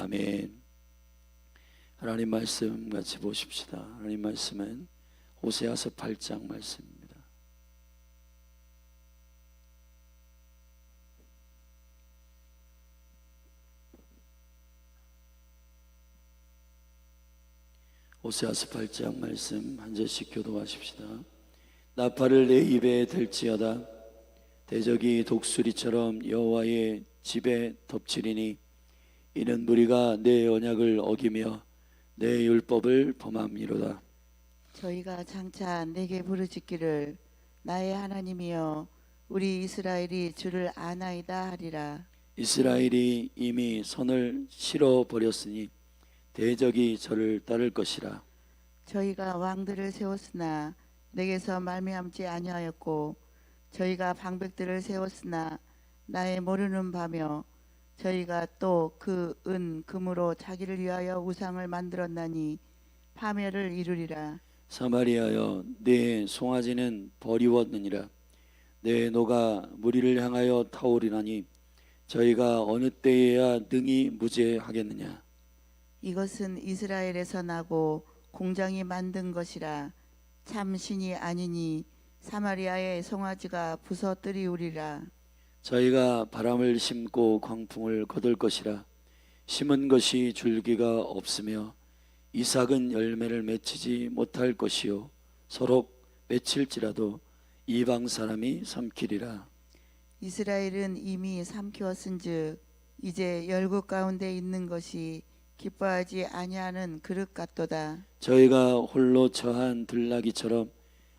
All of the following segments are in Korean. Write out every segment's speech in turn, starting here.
아멘. 하나님 말씀 같이 보십시다. 하나님 말씀은 호세아서 8장 말씀입니다. 호세아서 8장 말씀 한 절씩 교도하십시다. 나팔을 내 입에 댈지어다. 대적이 독수리처럼 여호와의 집에 덮치리니 이는 무리가 내 언약을 어기며 내 율법을 범함이로다. 저희가 장차 내게 부르짖기를 나의 하나님이여 우리 이스라엘이 주를 아나이다 하리라. 이스라엘이 이미 선을 실어버렸으니 대적이 저를 따를 것이라. 저희가 왕들을 세웠으나 내게서 말미암지 아니하였고 저희가 방백들을 세웠으나 나의 모르는 바며 저희가 또 그 은 금으로 자기를 위하여 우상을 만들었나니 파멸을 이루리라. 사마리아여 내 송아지는 버리웠느니라. 내 노가 무리를 향하여 타오르나니 저희가 어느 때에야 능히 무죄하겠느냐. 이것은 이스라엘에서 나고 공장이 만든 것이라. 참 신이 아니니 사마리아의 송아지가 부서뜨리우리라. 저희가 바람을 심고 광풍을 거둘 것이라. 심은 것이 줄기가 없으며 이삭은 열매를 맺히지 못할 것이요 서로 맺힐지라도 이방 사람이 삼키리라. 이스라엘은 이미 삼키었은즉 이제 열국 가운데 있는 것이 기뻐하지 아니하는 그릇 같도다. 저희가 홀로 처한 들나귀처럼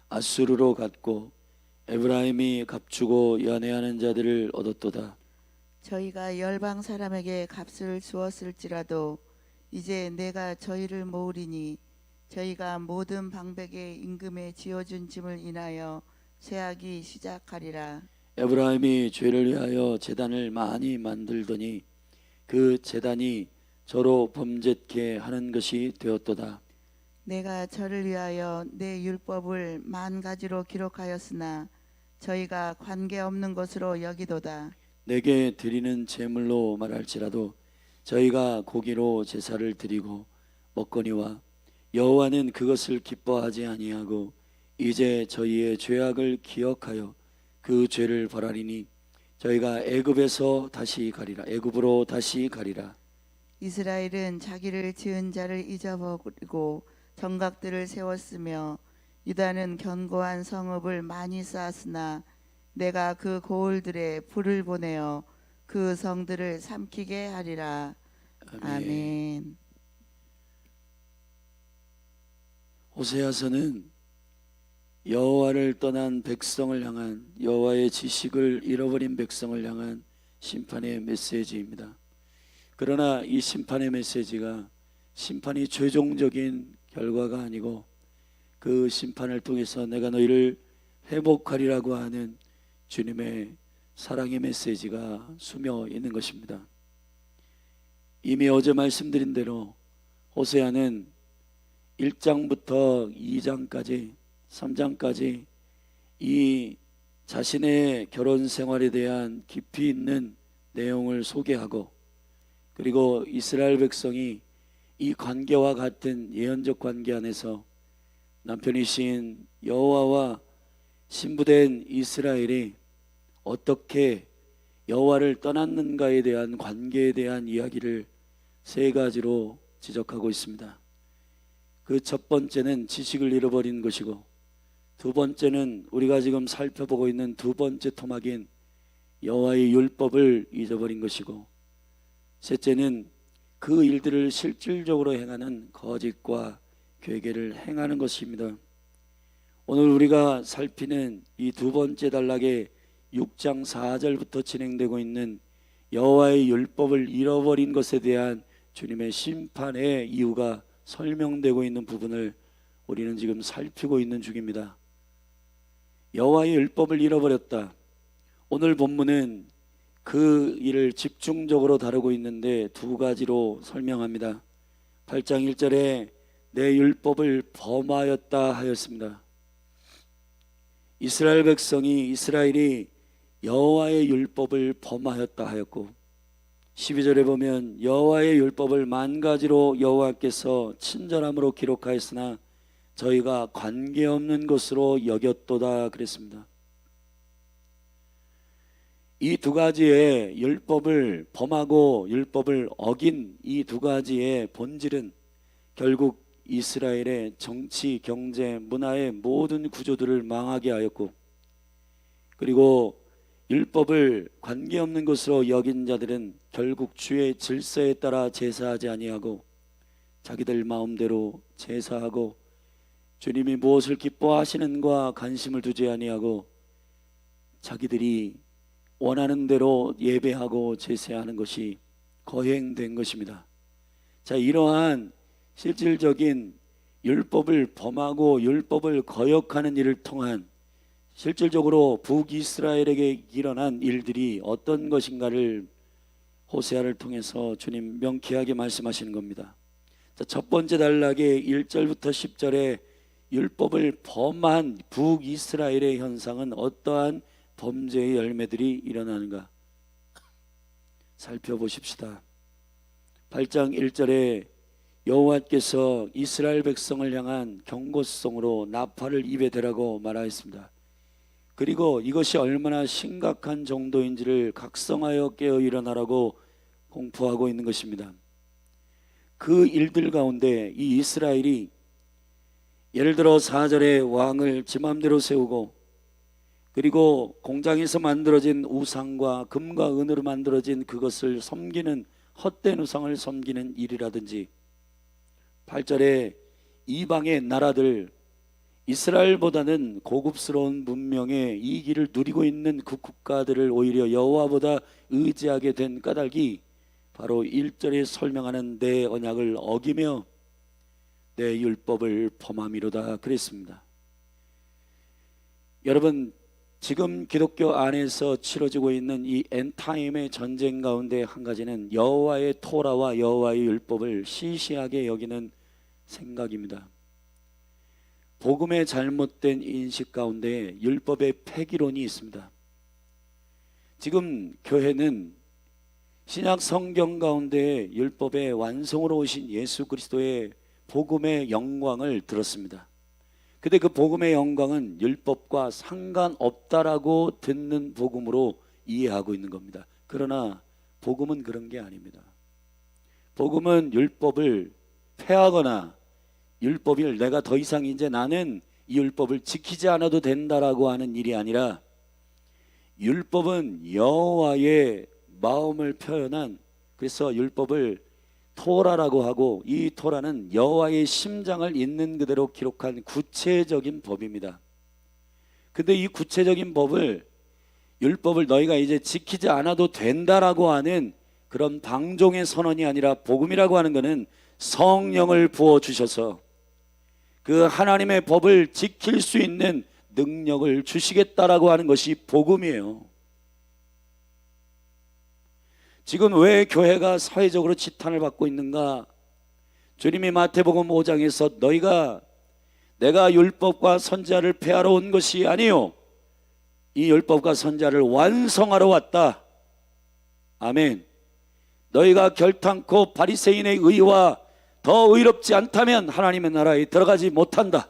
아수르로 갔고 에브라임이 값주고 연애하는 자들을 얻었도다. 저희가 열방 사람에게 값을 주었을지라도 이제 내가 저희를 모으리니 저희가 모든 방백의 임금에 지어준 짐을 인하여 쇠하기 시작하리라. 에브라임이 죄를 위하여 제단을 많이 만들더니 그 제단이 저로 범죄케 하는 것이 되었도다. 내가 저를 위하여 내 율법을 만 가지로 기록하였으나 저희가 관계없는 것으로 여기도다. 내게 드리는 제물로 말할지라도 저희가 고기로 제사를 드리고 먹거니와 여호와는 그것을 기뻐하지 아니하고 이제 저희의 죄악을 기억하여 그 죄를 벌하리니 저희가 애굽으로 다시 가리라. 이스라엘은 자기를 지은 자를 잊어버리고 정각들을 세웠으며 유다는 견고한 성읍을 많이 쌓았으나 내가 그 고을들에 불을 보내어 그 성들을 삼키게 하리라. 아멘. 호세아서는 여호와를 떠난 백성을 향한, 여호와의 지식을 잃어버린 백성을 향한 심판의 메시지입니다. 그러나 이 심판의 메시지가 심판이 최종적인 결과가 아니고 그 심판을 통해서 내가 너희를 회복하리라고 하는 주님의 사랑의 메시지가 수며 있는 것입니다. 이미 어제 말씀드린 대로 호세아는 1장부터 2장까지 3장까지 이 자신의 결혼 생활에 대한 깊이 있는 내용을 소개하고, 그리고 이스라엘 백성이 이 관계와 같은 예언적 관계 안에서 남편이신 여호와와 신부된 이스라엘이 어떻게 여호와를 떠났는가에 대한 관계에 대한 이야기를 세 가지로 지적하고 있습니다. 그 첫 번째는 지식을 잃어버린 것이고, 두 번째는 우리가 지금 살펴보고 있는 두 번째 토막인 여호와의 율법을 잊어버린 것이고, 셋째는 그 일들을 실질적으로 행하는 거짓과 괴계를 행하는 것입니다. 오늘 우리가 살피는 이 두 번째 단락의 6장 4절부터 진행되고 있는 여호와의 율법을 잃어버린 것에 대한 주님의 심판의 이유가 설명되고 있는 부분을 우리는 지금 살피고 있는 중입니다. 여호와의 율법을 잃어버렸다. 오늘 본문은 그 일을 집중적으로 다루고 있는데 두 가지로 설명합니다. 8장 1절에 내 율법을 범하였다 하였습니다. 이스라엘이 여호와의 율법을 범하였다 하였고, 12절에 보면 여호와의 율법을 만 가지로 여호와께서 친절함으로 기록하였으나 저희가 관계없는 것으로 여겼도다 그랬습니다. 이 두 가지의 율법을 범하고 율법을 어긴 이 두 가지의 본질은 결국 이스라엘의 정치, 경제, 문화의 모든 구조들을 망하게 하였고, 그리고 율법을 관계없는 것으로 여긴 자들은 결국 주의 질서에 따라 제사하지 아니하고 자기들 마음대로 제사하고 주님이 무엇을 기뻐하시는가 관심을 두지 아니하고 자기들이 원하는 대로 예배하고 제사하는 것이 거행된 것입니다. 자, 이러한 실질적인 율법을 범하고 율법을 거역하는 일을 통한 실질적으로 북이스라엘에게 일어난 일들이 어떤 것인가를 호세아를 통해서 주님 명쾌하게 말씀하시는 겁니다. 자, 첫 번째 단락의 1절부터 10절에 율법을 범한 북이스라엘의 현상은 어떠한 범죄의 열매들이 일어나는가 살펴보십시다. 8장 1절에 여호와께서 이스라엘 백성을 향한 경고성으로 나팔을 입에 대라고 말하였습니다. 그리고 이것이 얼마나 심각한 정도인지를 각성하여 깨어 일어나라고 공포하고 있는 것입니다. 그 일들 가운데 이 이스라엘이 예를 들어 4절에 왕을 지 맘대로 세우고, 그리고 공장에서 만들어진 우상과 금과 은으로 만들어진 그것을 섬기는 헛된 우상을 섬기는 일이라든지, 8절에 이방의 나라들, 이스라엘보다는 고급스러운 문명의 이 길을 누리고 있는 그 국가들을 오히려 여호와보다 의지하게 된 까닭이 바로 1절에 설명하는 내 언약을 어기며 내 율법을 범함이로다 그랬습니다. 여러분, 지금 기독교 안에서 치러지고 있는 이 엔타임의 전쟁 가운데 한 가지는 여호와의 토라와 여호와의 율법을 시시하게 여기는 생각입니다. 복음의 잘못된 인식 가운데 율법의 폐기론이 있습니다. 지금 교회는 신약 성경 가운데 율법의 완성으로 오신 예수 그리스도의 복음의 영광을 들었습니다. 근데 그 복음의 영광은 율법과 상관없다라고 듣는 복음으로 이해하고 있는 겁니다. 그러나 복음은 그런 게 아닙니다. 복음은 율법을 폐하거나 율법을 내가 더 이상 이제 나는 이 율법을 지키지 않아도 된다라고 하는 일이 아니라, 율법은 여호와의 마음을 표현한, 그래서 율법을 토라라고 하고, 이 토라는 여호와의 심장을 있는 그대로 기록한 구체적인 법입니다. 근데 이 구체적인 법을, 율법을 너희가 이제 지키지 않아도 된다라고 하는 그런 방종의 선언이 아니라, 복음이라고 하는 것은 성령을 부어주셔서 그 하나님의 법을 지킬 수 있는 능력을 주시겠다라고 하는 것이 복음이에요. 지금 왜 교회가 사회적으로 지탄을 받고 있는가? 주님이 마태복음 5장에서 내가 율법과 선지자를 폐하러 온 것이 아니요, 이 율법과 선지자를 완성하러 왔다. 아멘. 너희가 결탄코 바리새인의 의와 더 의롭지 않다면 하나님의 나라에 들어가지 못한다.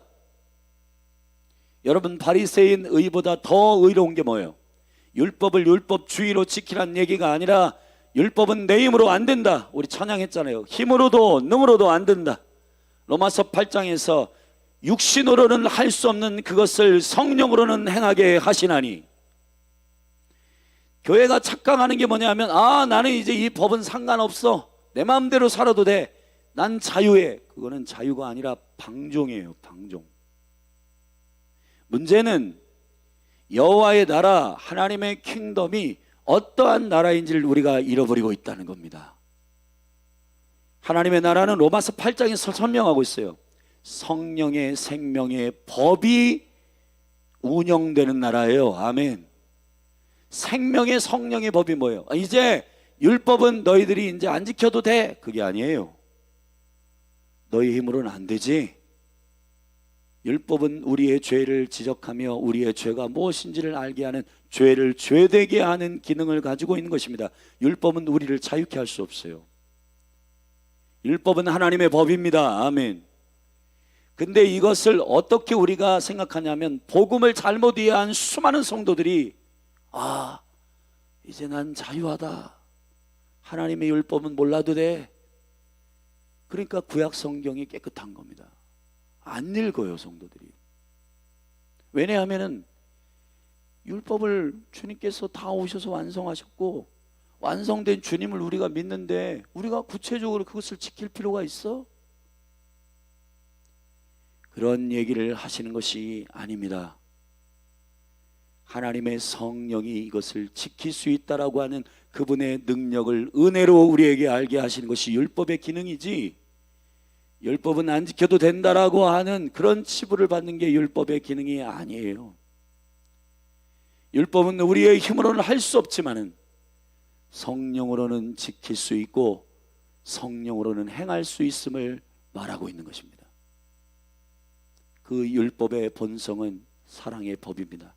여러분, 바리새인 의보다 더 의로운 게 뭐예요? 율법을 율법주의로 지키라는 얘기가 아니라, 율법은 내 힘으로 안 된다. 우리 찬양했잖아요. 힘으로도 능으로도 안 된다. 로마서 8장에서 육신으로는 할 수 없는 그것을 성령으로는 행하게 하시나니. 교회가 착각하는 게 뭐냐면, 나는 이제 이 법은 상관없어, 내 마음대로 살아도 돼, 난 자유해. 그거는 자유가 아니라 방종이에요. 방종. 문제는 여호와의 나라, 하나님의 킹덤이 어떠한 나라인지를 우리가 잃어버리고 있다는 겁니다. 하나님의 나라는 로마서 8장에서 설명하고 있어요. 성령의 생명의 법이 운영되는 나라예요. 아멘. 생명의 성령의 법이 뭐예요? 이제 율법은 너희들이 이제 안 지켜도 돼. 그게 아니에요. 너희 힘으로는 안 되지. 율법은 우리의 죄를 지적하며 우리의 죄가 무엇인지를 알게 하는, 죄를 죄되게 하는 기능을 가지고 있는 것입니다. 율법은 우리를 자유케 할 수 없어요. 율법은 하나님의 법입니다. 아멘. 근데 이것을 어떻게 우리가 생각하냐면, 복음을 잘못 이해한 수많은 성도들이 이제 난 자유하다, 하나님의 율법은 몰라도 돼. 그러니까 구약 성경이 깨끗한 겁니다. 안 읽어요, 성도들이. 왜냐하면 율법을 주님께서 다 오셔서 완성하셨고, 완성된 주님을 우리가 믿는데 우리가 구체적으로 그것을 지킬 필요가 있어? 그런 얘기를 하시는 것이 아닙니다. 하나님의 성령이 이것을 지킬 수 있다라고 하는 그분의 능력을 은혜로 우리에게 알게 하시는 것이 율법의 기능이지, 율법은 안 지켜도 된다라고 하는 그런 치부를 받는 게 율법의 기능이 아니에요. 율법은 우리의 힘으로는 할 수 없지만은 성령으로는 지킬 수 있고 성령으로는 행할 수 있음을 말하고 있는 것입니다. 그 율법의 본성은 사랑의 법입니다.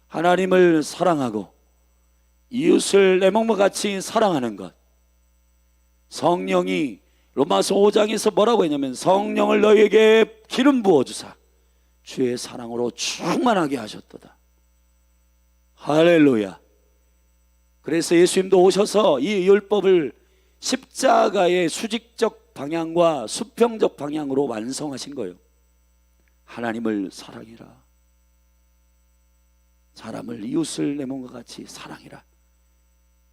하나님을 사랑하고 이웃을 내 몸과 같이 사랑하는 것. 성령이 로마서 5장에서 뭐라고 했냐면, 성령을 너희에게 기름 부어주사 주의 사랑으로 충만하게 하셨도다. 할렐루야. 그래서 예수님도 오셔서 이 율법을 십자가의 수직적 방향과 수평적 방향으로 완성하신 거예요. 하나님을 사랑해라, 사람을 이웃을 내 몸과 같이 사랑해라.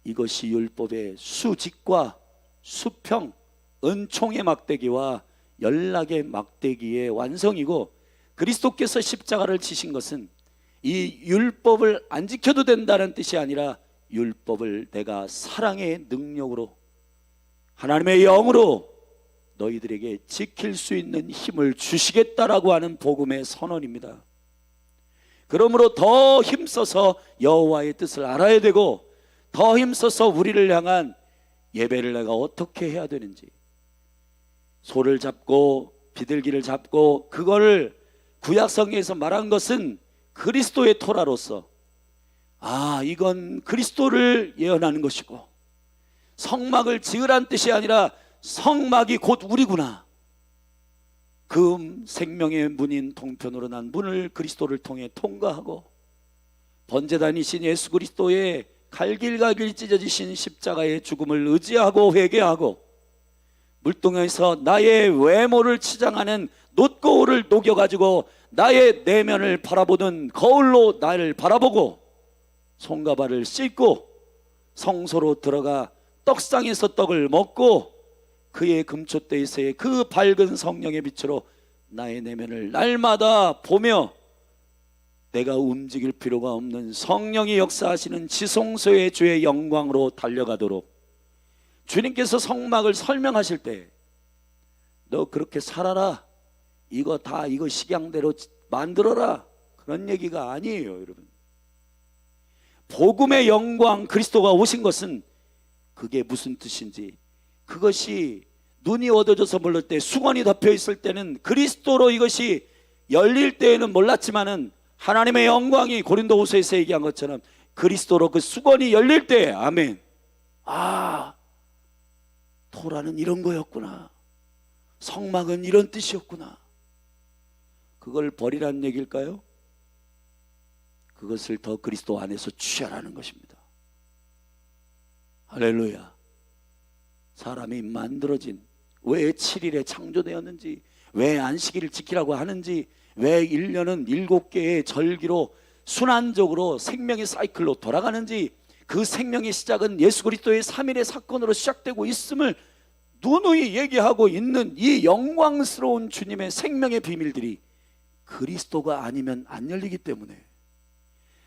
이것이 율법의 수직과 수평, 은총의 막대기와 연락의 막대기의 완성이고, 그리스도께서 십자가를 지신 것은 이 율법을 안 지켜도 된다는 뜻이 아니라 율법을 내가 사랑의 능력으로, 하나님의 영으로 너희들에게 지킬 수 있는 힘을 주시겠다라고 하는 복음의 선언입니다. 그러므로 더 힘써서 여호와의 뜻을 알아야 되고, 더 힘써서 우리를 향한 예배를 내가 어떻게 해야 되는지, 소를 잡고 비둘기를 잡고, 그거를 구약성경에서 말한 것은 그리스도의 토라로서 이건 그리스도를 예언하는 것이고, 성막을 지으란 뜻이 아니라 성막이 곧 우리구나. 그 생명의 문인 동편으로 난 문을 그리스도를 통해 통과하고, 번제단이신 예수 그리스도의 갈길갈길 찢어지신 십자가의 죽음을 의지하고 회개하고, 물동에서 나의 외모를 치장하는 놋거울을 녹여가지고 나의 내면을 바라보는 거울로 나를 바라보고, 손과 발을 씻고 성소로 들어가 떡상에서 떡을 먹고 그의 금초대에서의 그 밝은 성령의 빛으로 나의 내면을 날마다 보며, 내가 움직일 필요가 없는 성령이 역사하시는 지성소의 주의 영광으로 달려가도록, 주님께서 성막을 설명하실 때 너 그렇게 살아라, 이거 식양대로 만들어라, 그런 얘기가 아니에요. 여러분, 복음의 영광, 그리스도가 오신 것은 그게 무슨 뜻인지, 그것이 눈이 어두워져서 몰랐을 때, 수건이 덮여 있을 때는 그리스도로 이것이 열릴 때에는 몰랐지만은, 하나님의 영광이 고린도후서에서 얘기한 것처럼 그리스도로 그 수건이 열릴 때, 아멘, 토라는 이런 거였구나, 성막은 이런 뜻이었구나. 그걸 버리라는 얘기일까요? 그것을 더 그리스도 안에서 취하라는 것입니다. 할렐루야. 사람이 만들어진, 왜 7일에 창조되었는지, 왜 안식일을 지키라고 하는지, 왜 1년은 7개의 절기로 순환적으로 생명의 사이클로 돌아가는지, 그 생명의 시작은 예수 그리스도의 3일의 사건으로 시작되고 있음을 누누이 얘기하고 있는 이 영광스러운 주님의 생명의 비밀들이 그리스도가 아니면 안 열리기 때문에,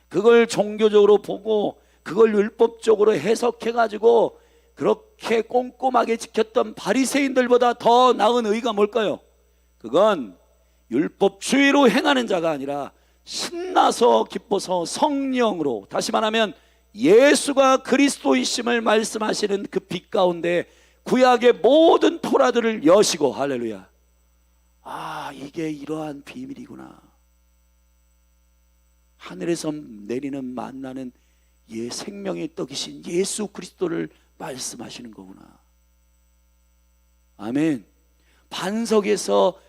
그걸 종교적으로 보고 그걸 율법적으로 해석해가지고 그렇게 꼼꼼하게 지켰던 바리새인들보다 더 나은 의가 뭘까요? 그건 율법주의로 행하는 자가 아니라 신나서 기뻐서 성령으로, 다시 말하면 예수가 그리스도이심을 말씀하시는 그 빛 가운데 구약의 모든 토라들을 여시고, 할렐루야, 아, 이게 이러한 비밀이구나. 하늘에서 내리는 만나는 생명의 떡이신 예수 그리스도를 말씀하시는 거구나. 아멘. 반석에서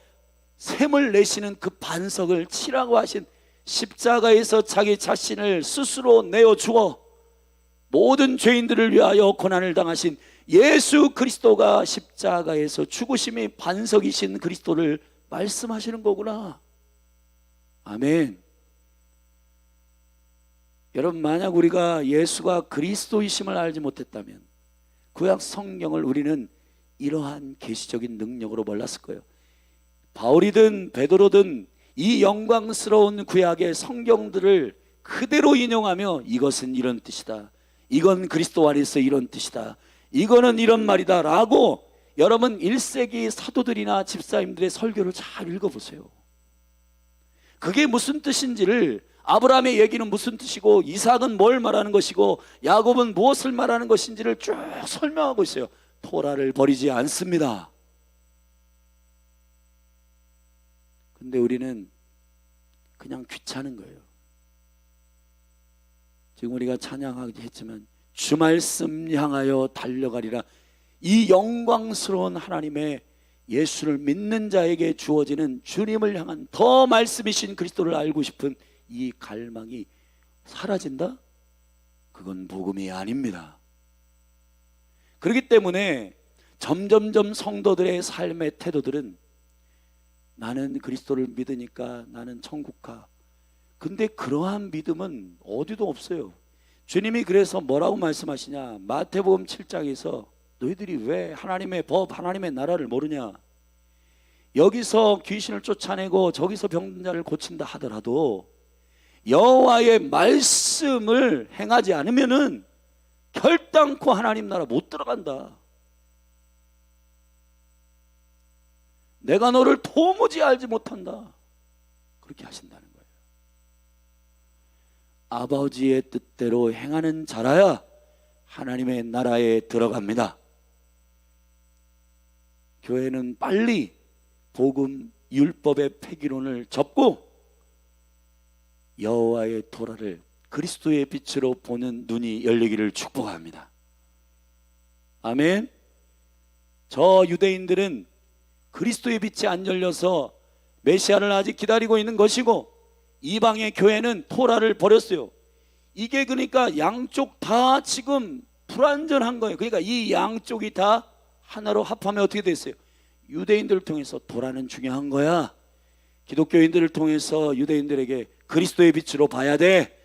샘을 내시는 그 반석을 치라고 하신, 십자가에서 자기 자신을 스스로 내어주어 모든 죄인들을 위하여 고난을 당하신 예수 그리스도가 십자가에서 죽으심이 반석이신 그리스도를 말씀하시는 거구나. 아멘. 여러분, 만약 우리가 예수가 그리스도이심을 알지 못했다면 구약 성경을 우리는 이러한 계시적인 능력으로 몰랐을 거예요. 바울이든 베드로든 이 영광스러운 구약의 성경들을 그대로 인용하며 이것은 이런 뜻이다, 이건 그리스도 안에서 이런 뜻이다, 이거는 이런 말이다 라고, 여러분 1세기 사도들이나 집사님들의 설교를 잘 읽어보세요. 그게 무슨 뜻인지를, 아브라함의 얘기는 무슨 뜻이고 이삭은 뭘 말하는 것이고 야곱은 무엇을 말하는 것인지를 쭉 설명하고 있어요. 토라를 버리지 않습니다. 근데 우리는 그냥 귀찮은 거예요. 지금 우리가 찬양하기 했지만 주 말씀 향하여 달려가리라, 이 영광스러운 하나님의 예수를 믿는 자에게 주어지는 주님을 향한 더 말씀이신 그리스도를 알고 싶은 이 갈망이 사라진다? 그건 복음이 아닙니다. 그렇기 때문에 점점점 성도들의 삶의 태도들은 나는 그리스도를 믿으니까 나는 천국 가. 근데 그러한 믿음은 어디도 없어요. 주님이 그래서 뭐라고 말씀하시냐, 마태복음 7장에서 너희들이 왜 하나님의 법, 하나님의 나라를 모르냐, 여기서 귀신을 쫓아내고 저기서 병든 자를 고친다 하더라도 여호와의 말씀을 행하지 않으면은 결단코 하나님 나라 못 들어간다. 내가 너를 도무지 알지 못한다. 그렇게 하신다는 거예요. 아버지의 뜻대로 행하는 자라야 하나님의 나라에 들어갑니다. 교회는 빨리 복음 율법의 폐기론을 접고 여호와의 토라를 그리스도의 빛으로 보는 눈이 열리기를 축복합니다. 아멘. 저 유대인들은 그리스도의 빛이 안 열려서 메시아를 아직 기다리고 있는 것이고, 이방의 교회는 토라를 버렸어요. 이게 그러니까 양쪽 다 지금 불완전한 거예요. 그러니까 이 양쪽이 다 하나로 합하면 어떻게 됐어요? 유대인들을 통해서 토라는 중요한 거야. 기독교인들을 통해서 유대인들에게 그리스도의 빛으로 봐야 돼.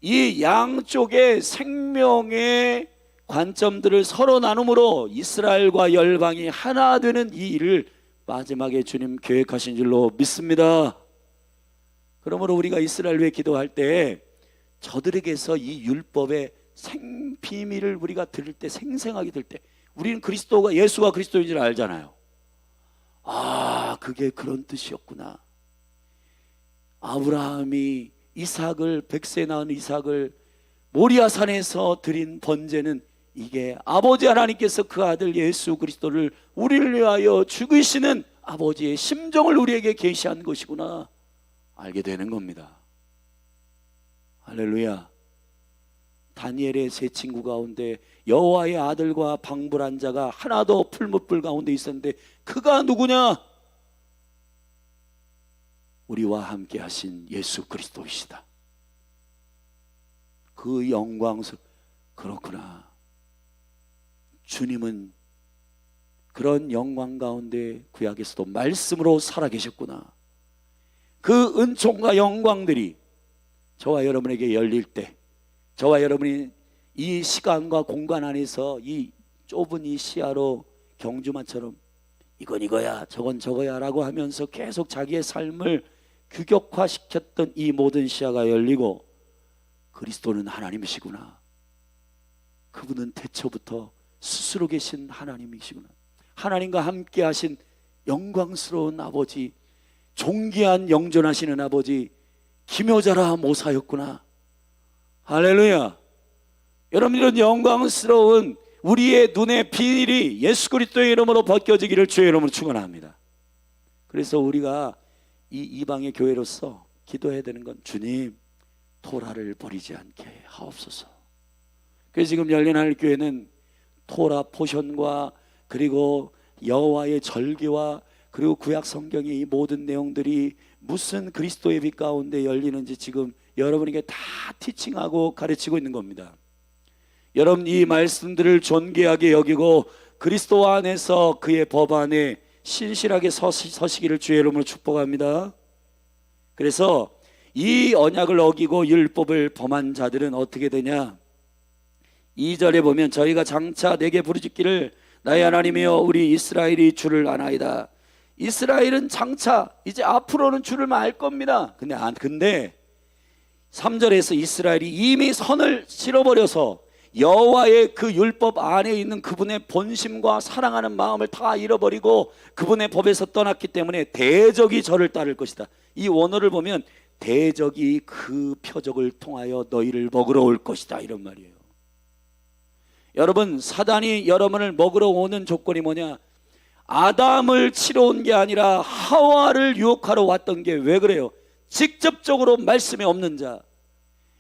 이 양쪽의 생명의 관점들을 서로 나눔으로 이스라엘과 열방이 하나 되는 이 일을 마지막에 주님 계획하신 줄로 믿습니다. 그러므로 우리가 이스라엘 위해 기도할 때 저들에게서 이 율법의 비밀을 우리가 들을 때, 생생하게 들을 때, 우리는 그리스도가, 예수가 그리스도인 줄 알잖아요. 아, 그게 그런 뜻이었구나. 아브라함이 이삭을, 100세 낳은 이삭을 모리아산에서 드린 번제는 이게 아버지 하나님께서 그 아들 예수 그리스도를 우리를 위하여 죽으시는 아버지의 심정을 우리에게 계시한 것이구나 알게 되는 겁니다. 할렐루야. 다니엘의 세 친구 가운데 여호와의 아들과 방불한 자가 하나도 풀무불 가운데 있었는데 그가 누구냐? 우리와 함께 하신 예수 그리스도이시다. 그 영광스러운, 그렇구나. 주님은 그런 영광 가운데 구약에서도 말씀으로 살아계셨구나. 그 은총과 영광들이 저와 여러분에게 열릴 때, 저와 여러분이 이 시간과 공간 안에서 이 좁은 이 시야로 경주마처럼 이건 이거야 저건 저거야 라고 하면서 계속 자기의 삶을 규격화시켰던 이 모든 시야가 열리고, 그리스도는 하나님이시구나, 그분은 태초부터 스스로 계신 하나님이시구나, 하나님과 함께 하신 영광스러운 아버지, 존귀한 영존하시는 아버지, 기묘자라 모사였구나. 할렐루야. 여러분, 이런 영광스러운 우리의 눈의 비밀이 예수 그리스도의 이름으로 벗겨지기를 주의 이름으로 축원합니다. 그래서 우리가 이 이방의 교회로서 기도해야 되는 건 주님 토라를 버리지 않게 하옵소서. 그래서 지금 열린 하늘 교회는 토라 포션과 그리고 여호와의 절기와 그리고 구약 성경의 이 모든 내용들이 무슨 그리스도의 빛 가운데 열리는지 지금 여러분에게 다 티칭하고 가르치고 있는 겁니다. 여러분 이 말씀들을 존귀하게 여기고 그리스도 안에서 그의 법 안에 신실하게 서시기를 주의 이름으로 축복합니다. 그래서 이 언약을 어기고 율법을 범한 자들은 어떻게 되냐? 2절에 보면 저희가 장차 내게 부르짖기를 나의 하나님이여 우리 이스라엘이 주를 아나이다. 이스라엘은 장차 이제 앞으로는 주를 알 겁니다. 근데 3절에서 이스라엘이 이미 선을 실어버려서 여호와의 그 율법 안에 있는 그분의 본심과 사랑하는 마음을 다 잃어버리고 그분의 법에서 떠났기 때문에 대적이 저를 따를 것이다. 이 원어를 보면 대적이 그 표적을 통하여 너희를 먹으러 올 것이다 이런 말이에요. 여러분 사단이 여러분을 먹으러 오는 조건이 뭐냐? 아담을 치러 온 게 아니라 하와를 유혹하러 왔던 게 왜 그래요? 직접적으로 말씀이 없는 자.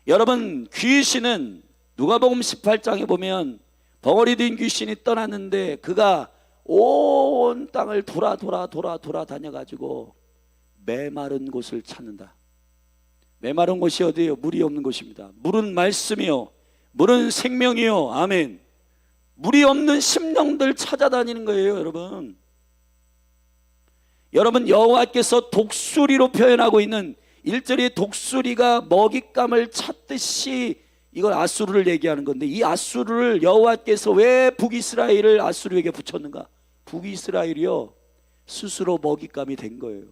여러분 귀신은 누가복음 18장에 보면 벙어리 된 귀신이 떠났는데 그가 온 땅을 돌아 다녀가지고 메마른 곳을 찾는다. 메마른 곳이 어디예요? 물이 없는 곳입니다. 물은 말씀이요 물은 생명이요. 아멘. 물이 없는 심령들 찾아다니는 거예요. 여러분 여호와께서 독수리로 표현하고 있는 1절의 독수리가 먹잇감을 찾듯이 이걸 아수르를 얘기하는 건데 이 아수르를 여호와께서 왜 북이스라엘을 아수르에게 붙였는가? 북이스라엘이요 스스로 먹잇감이 된 거예요.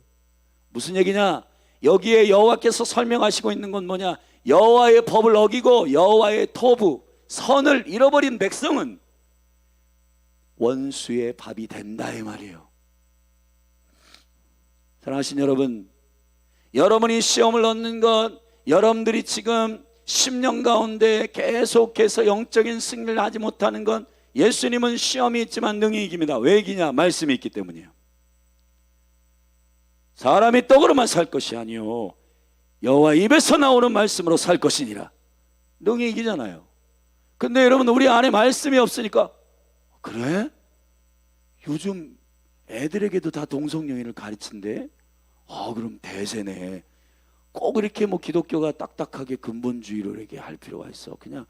무슨 얘기냐? 여기에 여호와께서 설명하시고 있는 건 뭐냐? 여호와의 법을 어기고 여호와의 토부 선을 잃어버린 백성은 원수의 밥이 된다 이 말이에요. 사랑하신 여러분, 여러분이 시험을 얻는 것, 여러분들이 지금 10년 가운데 계속해서 영적인 승리를 하지 못하는 건 예수님은 시험이 있지만 능히 이깁니다. 왜 이기냐? 말씀이 있기 때문이에요. 사람이 떡으로만 살 것이 아니요 여호와 입에서 나오는 말씀으로 살 것이니라. 능히 이기잖아요. 근데 여러분 우리 안에 말씀이 없으니까 그래? 요즘 애들에게도 다 동성연애를 가르친대? 그럼 대세네. 꼭 이렇게 기독교가 딱딱하게 근본주의로 이렇게 할 필요가 있어. 그냥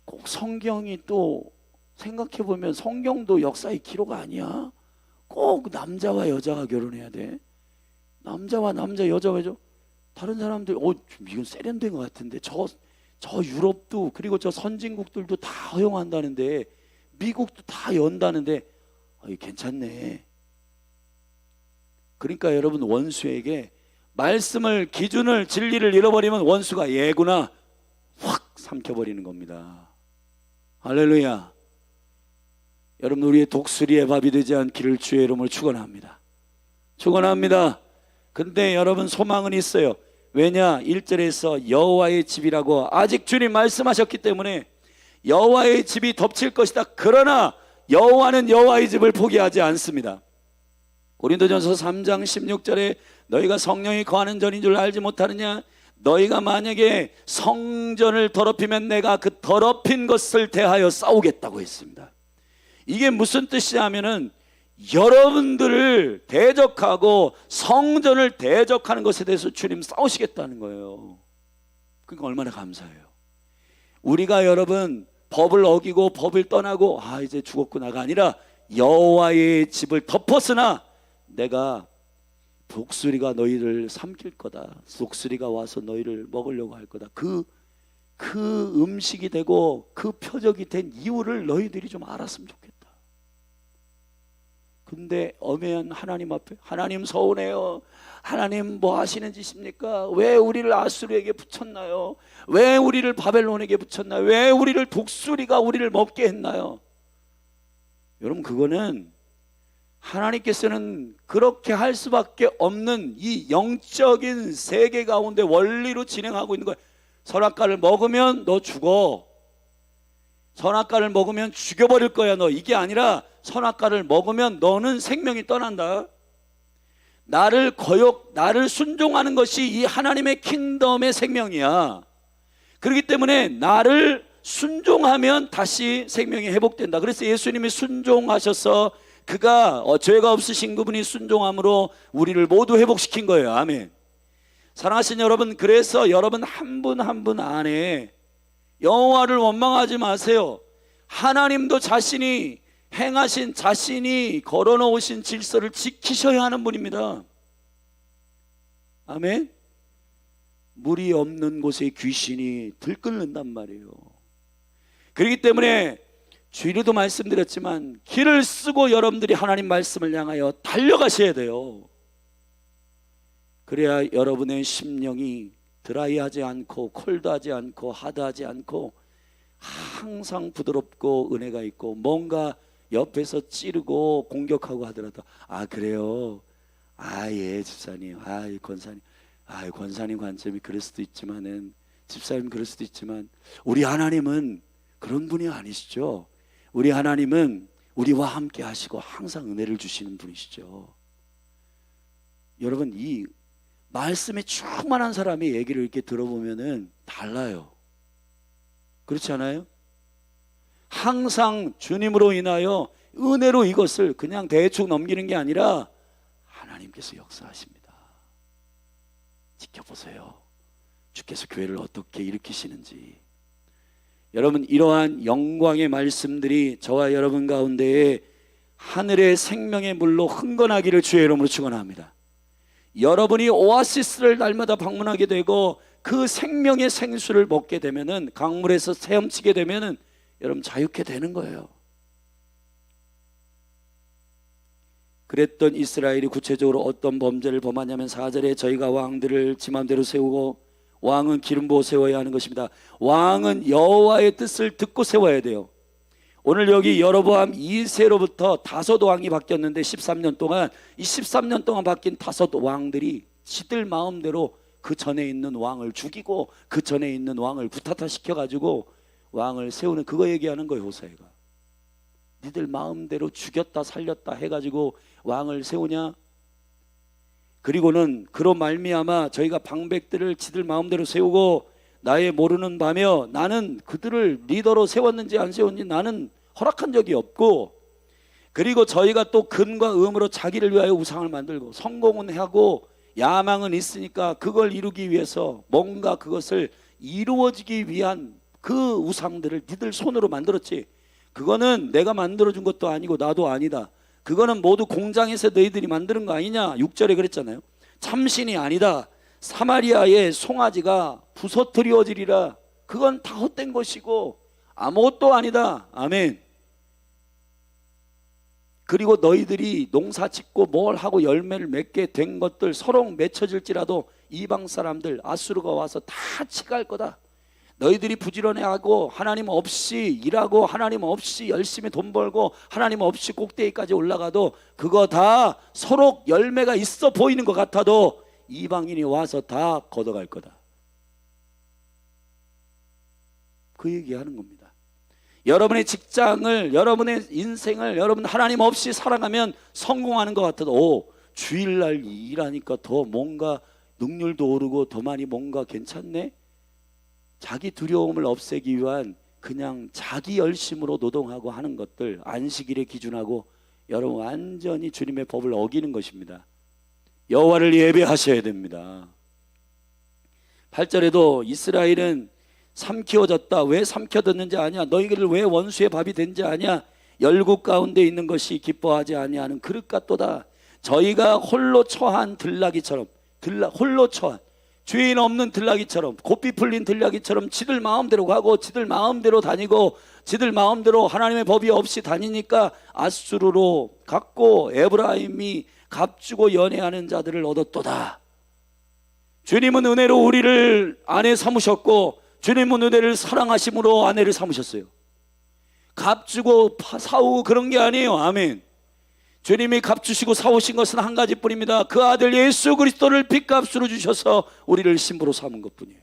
꼭 성경이 또 생각해 보면 성경도 역사의 기록 아니야. 꼭 남자와 여자가 결혼해야 돼. 남자와 남자, 여자와 여자. 다른 사람들 이건 세련된 것 같은데 저 유럽도 그리고 저 선진국들도 다 허용한다는데 미국도 다 연다는데 이거 괜찮네. 그러니까 여러분 원수에게 말씀을 기준을 진리를 잃어버리면 원수가 얘구나 확 삼켜버리는 겁니다. 할렐루야. 여러분 우리의 독수리의 밥이 되지 않기를 주의 이름으로 축원합니다. 축원합니다. 근데 여러분 소망은 있어요. 왜냐? 1절에서 여호와의 집이라고 아직 주님 말씀하셨기 때문에 여호와의 집이 덮칠 것이다. 그러나 여호와는 여호와의 집을 포기하지 않습니다. 고린도전서 3장 16절에 너희가 성령이 거하는 전인 줄 알지 못하느냐? 너희가 만약에 성전을 더럽히면 내가 그 더럽힌 것을 대하여 싸우겠다고 했습니다. 이게 무슨 뜻이냐면은 여러분들을 대적하고 성전을 대적하는 것에 대해서 주님 싸우시겠다는 거예요. 그러니까 얼마나 감사해요. 우리가 여러분 법을 어기고 법을 떠나고 이제 죽었구나가 아니라 여호와의 집을 덮었으나 내가 독수리가 너희를 삼킬 거다. 독수리가 와서 너희를 먹으려고 할 거다. 그 음식이 되고 그 표적이 된 이유를 너희들이 좀 알았으면 좋겠다. 근데 엄해한 하나님 앞에 하나님 서운해요. 하나님 뭐 하시는 짓입니까? 왜 우리를 아수르에게 붙였나요? 왜 우리를 바벨론에게 붙였나요? 왜 우리를 독수리가 우리를 먹게 했나요? 여러분 그거는 하나님께서는 그렇게 할 수밖에 없는 이 영적인 세계 가운데 원리로 진행하고 있는 거예요. 선악과를 먹으면 너 죽어. 선악과를 먹으면 죽여버릴 거야 너. 이게 아니라 선악과를 먹으면 너는 생명이 떠난다. 나를 순종하는 것이 이 하나님의 킹덤의 생명이야. 그렇기 때문에 나를 순종하면 다시 생명이 회복된다. 그래서 예수님이 순종하셔서 그가 죄가 없으신 그분이 순종함으로 우리를 모두 회복시킨 거예요. 아멘. 사랑하신 여러분, 그래서 여러분 한 분 한 분 안에 여호와를 원망하지 마세요. 하나님도 자신이 행하신, 자신이 걸어놓으신 질서를 지키셔야 하는 분입니다. 아멘. 물이 없는 곳에 귀신이 들끓는단 말이에요. 그렇기 때문에 주일에도 말씀드렸지만 길을 쓰고 여러분들이 하나님 말씀을 향하여 달려가셔야 돼요. 그래야 여러분의 심령이 드라이하지 않고 콜드하지 않고 하드하지 않고 항상 부드럽고 은혜가 있고, 뭔가 옆에서 찌르고 공격하고 하더라도 그래요, 예 집사님, 권사님, 권사님 관점이 그럴 수도 있지만은, 집사님 그럴 수도 있지만, 우리 하나님은 그런 분이 아니시죠. 우리 하나님은 우리와 함께 하시고 항상 은혜를 주시는 분이시죠. 여러분, 이 말씀에 충만한 사람의 얘기를 이렇게 들어보면은 달라요. 그렇지 않아요? 항상 주님으로 인하여 은혜로 이것을 그냥 대충 넘기는 게 아니라 하나님께서 역사하십니다. 지켜보세요. 주께서 교회를 어떻게 일으키시는지. 여러분, 이러한 영광의 말씀들이 저와 여러분 가운데에 하늘의 생명의 물로 흥건하기를 주의 이름으로 축원합니다. 여러분이 오아시스를 날마다 방문하게 되고 그 생명의 생수를 먹게 되면은, 강물에서 헤엄치게 되면은 여러분 자유케 되는 거예요. 그랬던 이스라엘이 구체적으로 어떤 범죄를 범하냐면 4절에 저희가 왕들을 지 맘대로 세우고, 왕은 기름 부어 세워야 하는 것입니다. 왕은 여호와의 뜻을 듣고 세워야 돼요. 오늘 여기 여로보암 2세로부터 5 왕이 바뀌었는데 13년 동안, 이 13년 동안 바뀐 5 왕들이 지들 마음대로 그 전에 있는 왕을 죽이고 그 전에 있는 왕을 구타타시켜 가지고 왕을 세우는, 그거 얘기하는 거예요. 호세아가 니들 마음대로 죽였다 살렸다 해가지고 왕을 세우냐. 그리고는 그로 말미암아 저희가 방백들을 지들 마음대로 세우고 나의 모르는 바며, 나는 그들을 리더로 세웠는지 안 세웠는지 나는 허락한 적이 없고, 그리고 저희가 또 금과 음으로 자기를 위하여 우상을 만들고, 성공은 하고 야망은 있으니까 그걸 이루기 위해서 뭔가 그것을 이루어지기 위한 그 우상들을 니들 손으로 만들었지. 그거는 내가 만들어준 것도 아니고 나도 아니다. 그거는 모두 공장에서 너희들이 만드는 거 아니냐. 6절에 그랬잖아요. 참신이 아니다. 사마리아의 송아지가 부서뜨려지리라. 그건 다 헛된 것이고 아무것도 아니다. 아멘. 그리고 너희들이 농사 짓고 뭘 하고 열매를 맺게 된 것들 서로 맺혀질지라도 이방 사람들 아수르가 와서 다 치갈 거다. 너희들이 부지런해하고 하나님 없이 일하고 하나님 없이 열심히 돈 벌고 하나님 없이 꼭대기까지 올라가도 그거 다 서로 열매가 있어 보이는 것 같아도 이방인이 와서 다 걷어갈 거다. 그 얘기하는 겁니다. 여러분의 직장을, 여러분의 인생을 여러분 하나님 없이 살아가면 성공하는 것 같아도 주일날 일하니까 더 뭔가 능률도 오르고 더 많이 뭔가 괜찮네. 자기 두려움을 없애기 위한 그냥 자기 열심으로 노동하고 하는 것들, 안식일에 기준하고 여러분 완전히 주님의 법을 어기는 것입니다. 여호와를 예배하셔야 됩니다. 8절에도 이스라엘은 삼키워졌다. 왜 삼켜졌는지 아냐? 너희를 왜 원수의 밥이 된지 아냐? 열국 가운데 있는 것이 기뻐하지 아니하는 그릇 같도다. 저희가 홀로 처한 들나귀처럼, 홀로 처한 죄인 없는 들나귀처럼, 고삐 풀린 들나귀처럼 지들 마음대로 가고 지들 마음대로 다니고 지들 마음대로 하나님의 법이 없이 다니니까 아수르로 갔고 에브라임이 값주고 연애하는 자들을 얻었도다. 주님은 은혜로 우리를 아내 삼으셨고 주님은 은혜를 사랑하심으로 아내를 삼으셨어요. 값주고 사오고 그런 게 아니에요. 아멘. 주님이 값주시고 사오신 것은 한 가지뿐입니다. 그 아들 예수 그리스도를 핏값으로 주셔서 우리를 신부로 삼은 것뿐이에요.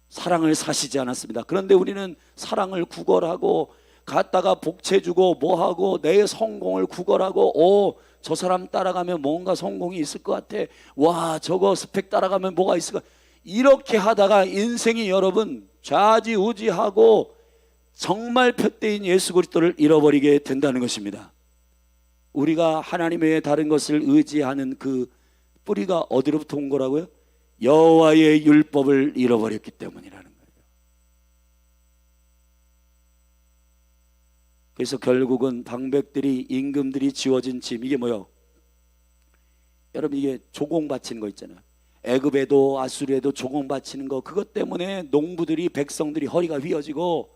사랑을 사시지 않았습니다. 그런데 우리는 사랑을 구걸하고 갖다가 복채주고 뭐하고 내 성공을 구걸하고 저 사람 따라가면 뭔가 성공이 있을 것 같아. 와, 저거 스펙 따라가면 뭐가 있을까. 이렇게 하다가 인생이 여러분 좌지우지하고 정말 표대인 예수 그리스도를 잃어버리게 된다는 것입니다. 우리가 하나님 외에 다른 것을 의지하는 그 뿌리가 어디로부터 온 거라고요? 여호와의 율법을 잃어버렸기 때문이라는 거예요. 그래서 결국은 방백들이, 임금들이 지워진 짐, 이게 뭐요? 여러분, 이게 조공 바치는 거 있잖아요. 애굽에도 아수르에도 조공 바치는 거, 그것 때문에 농부들이, 백성들이 허리가 휘어지고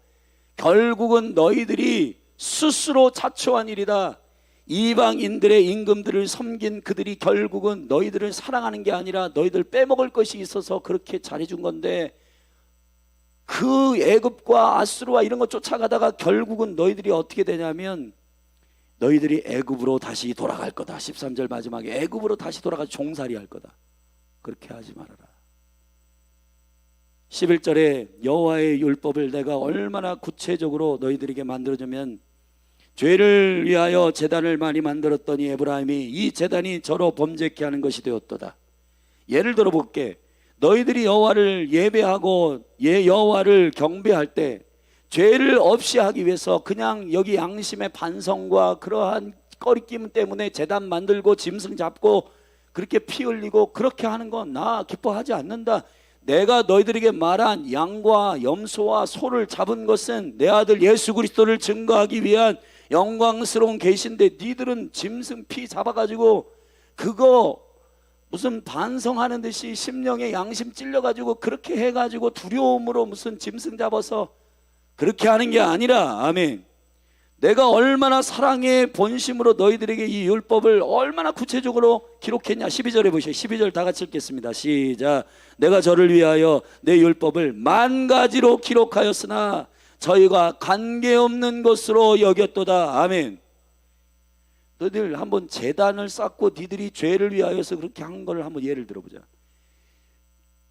결국은 너희들이 스스로 자초한 일이다. 이방인들의 임금들을 섬긴 그들이 결국은 너희들을 사랑하는 게 아니라 너희들 빼먹을 것이 있어서 그렇게 잘해준 건데, 그 애굽과 아수르와 이런 거 쫓아가다가 결국은 너희들이 어떻게 되냐면 너희들이 애굽으로 다시 돌아갈 거다. 13절 마지막에 애굽으로 다시 돌아가서 종살이 할 거다. 그렇게 하지 말아라. 11절에 여호와의 율법을 내가 얼마나 구체적으로 너희들에게 만들어주면, 죄를 위하여 제단을 많이 만들었더니 에브라임이 이 제단이 저로 범죄케 하는 것이 되었도다. 예를 들어 볼게. 너희들이 여호와를 예배하고 여호와를 경배할 때 죄를 없이 하기 위해서 그냥 여기 양심의 반성과 그러한 꺼리낌 때문에 제단 만들고 짐승 잡고 그렇게 피 흘리고 그렇게 하는 건 나 기뻐하지 않는다. 내가 너희들에게 말한 양과 염소와 소를 잡은 것은 내 아들 예수 그리스도를 증거하기 위한 영광스러운 계시인데, 니들은 짐승 피 잡아가지고 그거 무슨 반성하는 듯이 심령에 양심 찔려가지고 그렇게 해가지고 두려움으로 무슨 짐승 잡아서 그렇게 하는 게 아니라, 아멘, 내가 얼마나 사랑의 본심으로 너희들에게 이 율법을 얼마나 구체적으로 기록했냐. 12절에 보시죠. 12절 다 같이 읽겠습니다. 시작. 내가 저를 위하여 내 율법을 10,000가지로 기록하였으나 저희가 관계없는 것으로 여겼도다. 아멘. 너희들 한번 제단을 쌓고 니들이 죄를 위하여서 그렇게 한 걸 한번 예를 들어보자.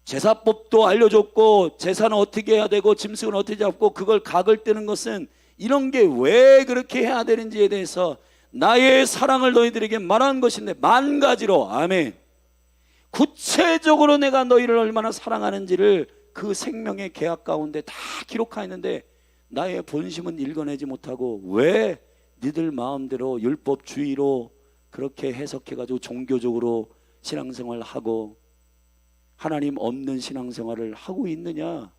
제사법도 알려줬고 제사는 어떻게 해야 되고 짐승은 어떻게 잡고 그걸 각을 뜨는 것은, 이런 게 왜 그렇게 해야 되는지에 대해서 나의 사랑을 너희들에게 말한 것인데 10,000가지로, 아멘, 구체적으로 내가 너희를 얼마나 사랑하는지를 그 생명의 계약 가운데 다 기록하였는데 나의 본심은 읽어내지 못하고 왜 니들 마음대로 율법주의로 그렇게 해석해가지고 종교적으로 신앙생활을 하고 하나님 없는 신앙생활을 하고 있느냐.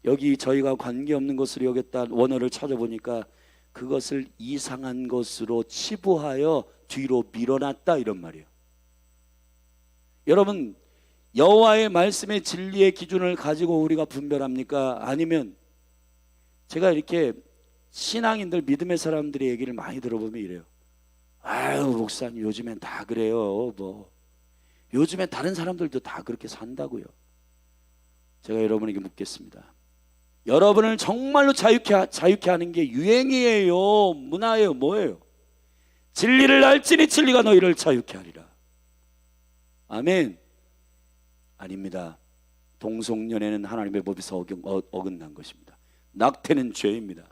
여기 저희가 관계없는 것으로 여겼다 원어를 찾아보니까 그것을 이상한 것으로 치부하여 뒤로 밀어놨다, 이런 말이에요. 여러분, 여호와의 말씀의 진리의 기준을 가지고 우리가 분별합니까? 아니면 제가 이렇게 신앙인들, 믿음의 사람들의 얘기를 많이 들어보면 이래요. 아유, 목사님 요즘엔 다 그래요. 뭐 요즘엔 다른 사람들도 다 그렇게 산다고요. 제가 여러분에게 묻겠습니다. 여러분을 정말로 자유케 하는 게 유행이에요, 문화예요, 뭐예요? 진리를 알지니 진리가 너희를 자유케 하리라. 아멘. 아닙니다. 동성연애는 하나님의 법에서 어긋난 것입니다. 낙태는 죄입니다.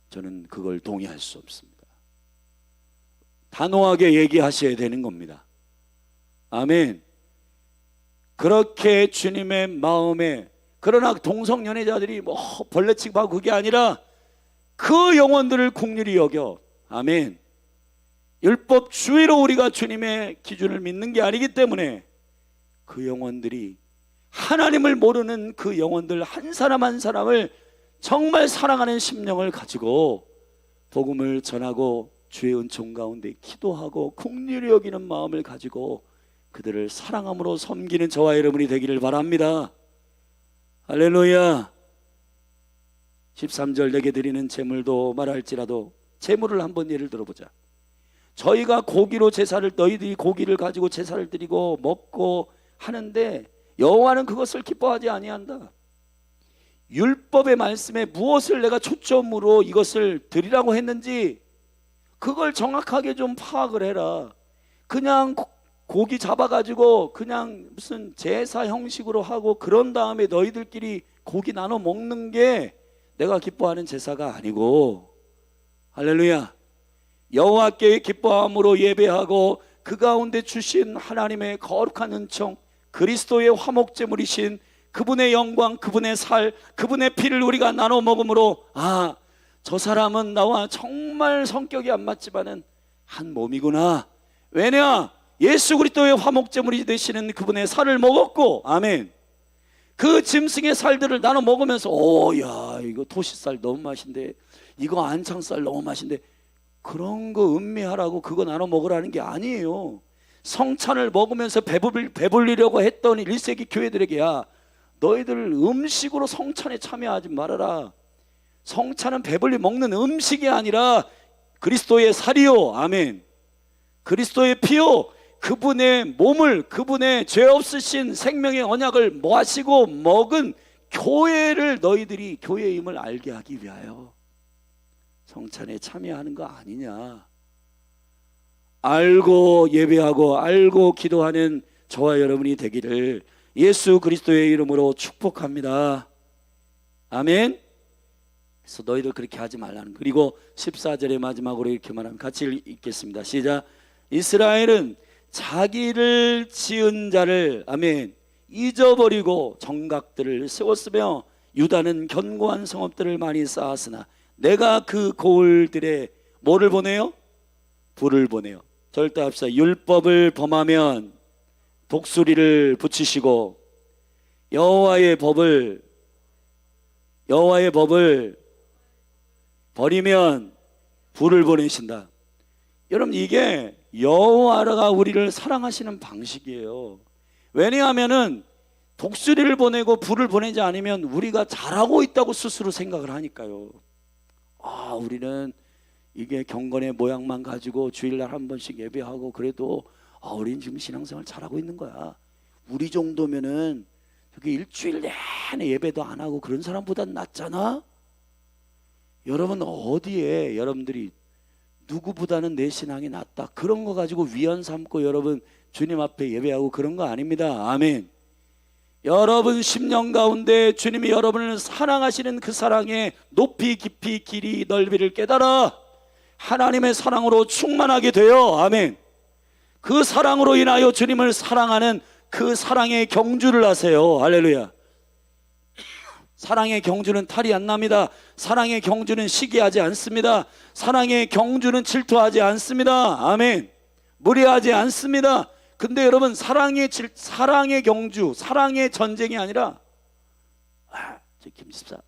저는 그걸 동의할 수 없습니다. 단호하게 얘기하셔야 되는 겁니다. 아멘. 그렇게 주님의 마음에, 그러나 동성연애자들이 뭐 벌레치고 하고 그게 아니라 그 영혼들을 긍휼히 여겨, 아멘, 율법주의로 우리가 주님의 기준을 믿는 게 아니기 때문에 그 영혼들이, 하나님을 모르는 그 영혼들 한 사람 한 사람을 정말 사랑하는 심령을 가지고 복음을 전하고 주의 은총 가운데 기도하고 긍휼히 여기는 마음을 가지고 그들을 사랑함으로 섬기는 저와 여러분이 되기를 바랍니다. 할렐루야. 13절 내게 드리는 제물도 말할지라도, 제물을 한번 예를 들어보자. 저희가 고기로 제사를, 너희들이 고기를 가지고 제사를 드리고 먹고 하는데 여호와는 그것을 기뻐하지 아니한다. 율법의 말씀에 무엇을 내가 초점으로 이것을 드리라고 했는지 그걸 정확하게 좀 파악을 해라. 그냥 고기 잡아가지고 그냥 무슨 제사 형식으로 하고 그런 다음에 너희들끼리 고기 나눠 먹는 게 내가 기뻐하는 제사가 아니고, 할렐루야, 여호와께 기뻐함으로 예배하고 그 가운데 주신 하나님의 거룩한 은총, 그리스도의 화목제물이신 그분의 영광, 그분의 살, 그분의 피를 우리가 나눠 먹음으로, 아, 저 사람은 나와 정말 성격이 안 맞지만은 한 몸이구나. 왜냐? 예수 그리스도의 화목제물이 되시는 그분의 살을 먹었고, 아멘, 그 짐승의 살들을 나눠 먹으면서, 야, 이거 토시살 너무 맛있는데, 이거 안창살 너무 맛있는데, 그런 거 음미하라고 그거 나눠 먹으라는 게 아니에요. 성찬을 먹으면서 배불리려고 했던 1세기 교회들에게, 야, 너희들 음식으로 성찬에 참여하지 말아라. 성찬은 배불리 먹는 음식이 아니라 그리스도의 살이요, 아멘, 그리스도의 피요, 그분의 몸을, 그분의 죄 없으신 생명의 언약을 마시고 먹은 교회를 너희들이 교회임을 알게 하기 위하여 성찬에 참여하는 거 아니냐. 알고 예배하고 알고 기도하는 저와 여러분이 되기를 예수 그리스도의 이름으로 축복합니다. 아멘. 그래서 너희들 그렇게 하지 말라는. 그리고 14절의 마지막으로 이렇게 말하면, 같이 읽겠습니다. 시작. 이스라엘은 자기를 지은 자를, 아멘, 잊어버리고 정각들을 세웠으며 유다는 견고한 성읍들을 많이 쌓았으나 내가 그 고을들에 뭐를 보내요? 불을 보내요. 절대 합시다. 율법을 범하면 독수리를 붙이시고 여호와의 법을 버리면 불을 보내신다. 여러분, 이게 여호와가 우리를 사랑하시는 방식이에요. 왜냐하면은 독수리를 보내고 불을 보내지 않으면 우리가 잘하고 있다고 스스로 생각을 하니까요. 우리는 이게 경건의 모양만 가지고 주일날 한 번씩 예배하고 그래도 우리는 지금 신앙생활 잘하고 있는 거야. 우리 정도면은 저기 일주일 내내 예배도 안 하고 그런 사람보단 낫잖아. 여러분, 어디에 여러분들이 누구보다는 내 신앙이 낫다 그런 거 가지고 위안 삼고 여러분 주님 앞에 예배하고 그런 거 아닙니다. 아멘. 여러분 10년 가운데 주님이 여러분을 사랑하시는 그 사랑의 높이 깊이 길이 넓이를 깨달아 하나님의 사랑으로 충만하게 되어, 아멘, 그 사랑으로 인하여 주님을 사랑하는 그 사랑의 경주를 하세요. 할렐루야. 사랑의 경주는 탈이 안 납니다. 사랑의 경주는 시기하지 않습니다. 사랑의 경주는 질투하지 않습니다. 아멘. 무례하지 않습니다. 근데 여러분, 사랑의 경주, 사랑의 전쟁이 아니라 저 김집사,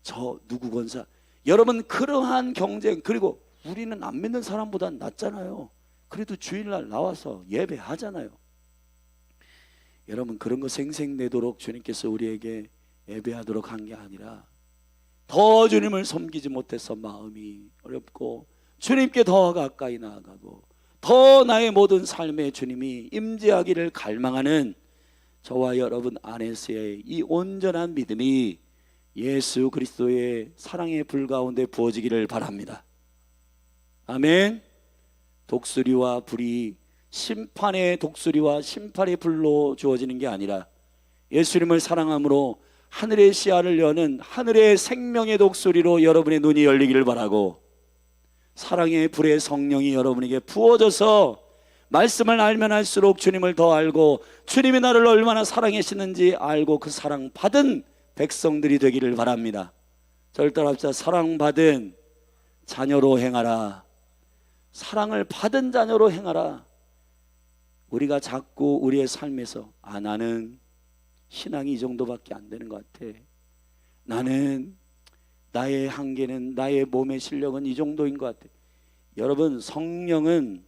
저 누구 권사, 여러분 그러한 경쟁. 그리고 우리는 안 믿는 사람보다 낫잖아요. 그래도 주일날 나와서 예배하잖아요. 여러분, 그런 거 생생내도록 주님께서 우리에게 예배하도록 한 게 아니라 더 주님을 섬기지 못해서 마음이 어렵고 주님께 더 가까이 나아가고 더 나의 모든 삶에 주님이 임재하기를 갈망하는 저와 여러분 안에서의 이 온전한 믿음이 예수 그리스도의 사랑의 불 가운데 부어지기를 바랍니다. 아멘. 독수리와 불이 심판의 독수리와 심판의 불로 주어지는 게 아니라 예수님을 사랑함으로 하늘의 시야를 여는 하늘의 생명의 독수리로 여러분의 눈이 열리기를 바라고, 사랑의 불의 성령이 여러분에게 부어져서 말씀을 알면 알수록 주님을 더 알고 주님이 나를 얼마나 사랑하시는지 알고 그 사랑 받은 백성들이 되기를 바랍니다. 절대합시다. 사랑받은 자녀로 행하라. 사랑을 받은 자녀로 행하라. 우리가 자꾸 우리의 삶에서 나는 신앙이 이 정도밖에 안 되는 것 같아, 나는 나의 한계는, 나의 몸의 실력은 이 정도인 것 같아. 여러분, 성령은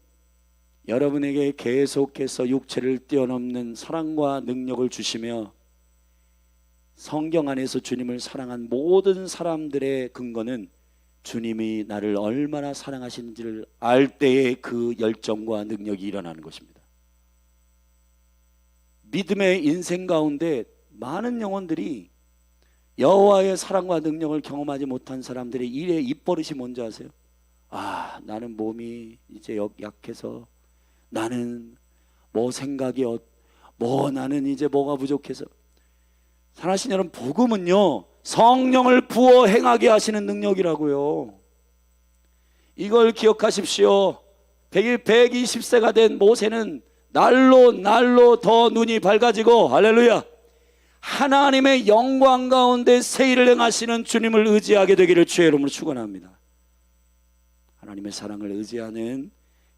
여러분에게 계속해서 육체를 뛰어넘는 사랑과 능력을 주시며 성경 안에서 주님을 사랑한 모든 사람들의 근거는 주님이 나를 얼마나 사랑하시는지를 알 때에 그 열정과 능력이 일어나는 것입니다. 믿음의 인생 가운데 많은 영혼들이 여호와의 사랑과 능력을 경험하지 못한 사람들의 일의 입버릇이 뭔지 아세요? 나는 몸이 이제 약해서, 나는 뭐 생각이 나는 이제 뭐가 부족해서. 사랑하신 여러분, 복음은요 성령을 부어 행하게 하시는 능력이라고요. 이걸 기억하십시오. 120세가 된 모세는 날로 더 눈이 밝아지고, 할렐루야, 하나님의 영광 가운데 새 일을 행하시는 주님을 의지하게 되기를 주의 이름으로 축원합니다. 하나님의 사랑을 의지하는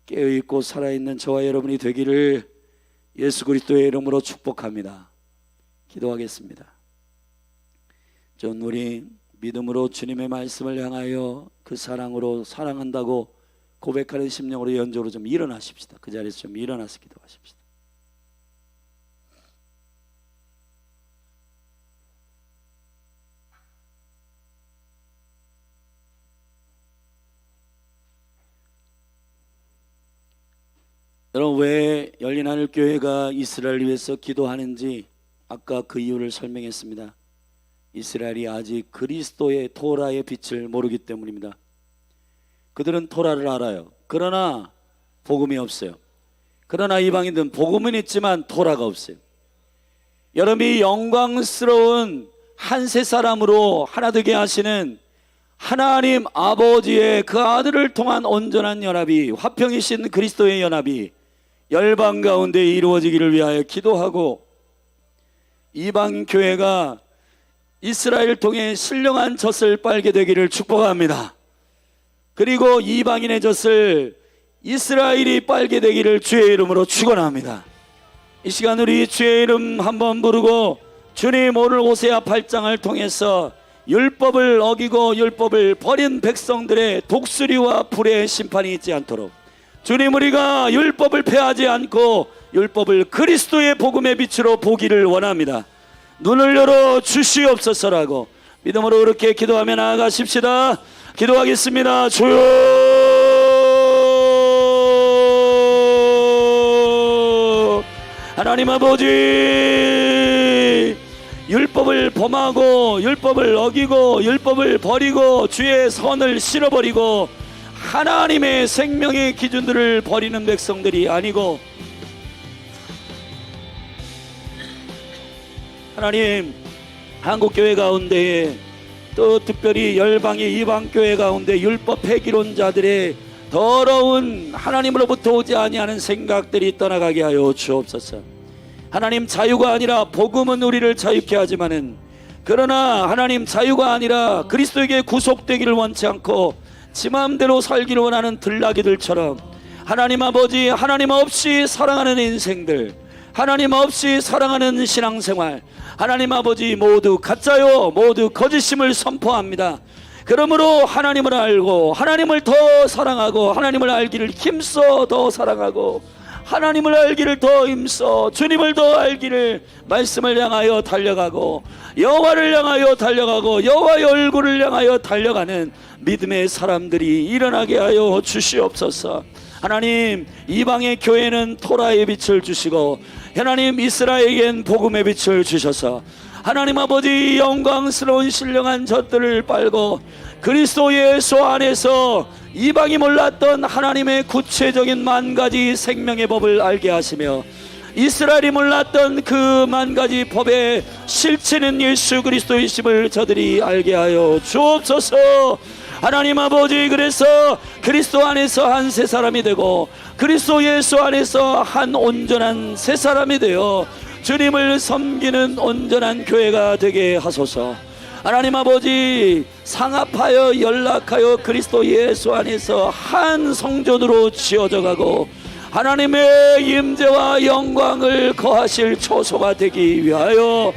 깨어있고 살아있는 저와 여러분이 되기를 예수 그리스도의 이름으로 축복합니다. 기도하겠습니다. 전 우리 믿음으로 주님의 말씀을 향하여 그 사랑으로 사랑한다고 고백하는 심령으로 연조로 좀 일어나십시다. 그 자리에서 좀 일어나서 기도하십시다. 여러분, 왜 열린하늘교회가 이스라엘을 위해서 기도하는지 아까 그 이유를 설명했습니다. 이스라엘이 아직 그리스도의 토라의 빛을 모르기 때문입니다. 그들은 토라를 알아요. 그러나 복음이 없어요. 그러나 이방인들은 복음은 있지만 토라가 없어요. 여러분이 영광스러운 한 세 사람으로 하나 되게 하시는 하나님 아버지의 그 아들을 통한 온전한 연합이, 화평이신 그리스도의 연합이 열방 가운데 이루어지기를 위하여 기도하고, 이방 교회가 이스라엘을 통해 신령한 젖을 빨게 되기를 축복합니다. 그리고 이방인의 젖을 이스라엘이 빨게 되기를 주의 이름으로 축원합니다. 이 시간 우리 주의 이름 한번 부르고, 주님 오늘 호세아 8장을 통해서 율법을 어기고 율법을 버린 백성들의 독수리와 불의 심판이 있지 않도록, 주님 우리가 율법을 폐하지 않고 율법을 그리스도의 복음의 빛으로 보기를 원합니다. 눈을 열어 주시옵소서라고 믿음으로 그렇게 기도하며 나아가십시다. 기도하겠습니다. 주여, 하나님 아버지, 율법을 범하고 율법을 어기고 율법을 버리고 주의 선을 실어버리고 하나님의 생명의 기준들을 버리는 백성들이 아니고, 하나님 한국교회 가운데 또 특별히 열방의 이방교회 가운데 율법 폐기론자들의 더러운 하나님으로부터 오지 아니하는 생각들이 떠나가게 하여 주옵소서. 하나님, 자유가 아니라 복음은 우리를 자유케 하지만은, 그러나 하나님 자유가 아니라 그리스도에게 구속되기를 원치 않고 지 마음대로 살기를 원하는 들나귀들처럼 하나님 아버지, 하나님 없이 살아가는 인생들, 하나님 없이 살아가는 신앙생활, 하나님 아버지 모두 가짜요, 모두 거짓임을 선포합니다. 그러므로 하나님을 알고 하나님을 더 사랑하고 하나님을 알기를 힘써 더 사랑하고 하나님을 알기를 더 힘써 주님을 더 알기를 말씀을 향하여 달려가고 여호와를 향하여 달려가고 여호와의 얼굴을 향하여 달려가는 믿음의 사람들이 일어나게 하여 주시옵소서. 하나님, 이방의 교회는 토라의 빛을 주시고 하나님 이스라엘에겐 복음의 빛을 주셔서 하나님 아버지 영광스러운 신령한 젖들을 빨고 그리스도 예수 안에서 이방이 몰랐던 하나님의 구체적인 만 가지 생명의 법을 알게 하시며 이스라엘이 몰랐던 그 만 가지 법의 실체는 예수 그리스도이심을 저들이 알게 하여 주옵소서. 하나님 아버지, 그래서 그리스도 안에서 한 새 사람이 되고 그리스도 예수 안에서 한 온전한 새 사람이 되어 주님을 섬기는 온전한 교회가 되게 하소서. 하나님 아버지, 상합하여 연락하여 그리스도 예수 안에서 한 성전으로 지어져 가고 하나님의 임재와 영광을 거하실 초소가 되기 위하여,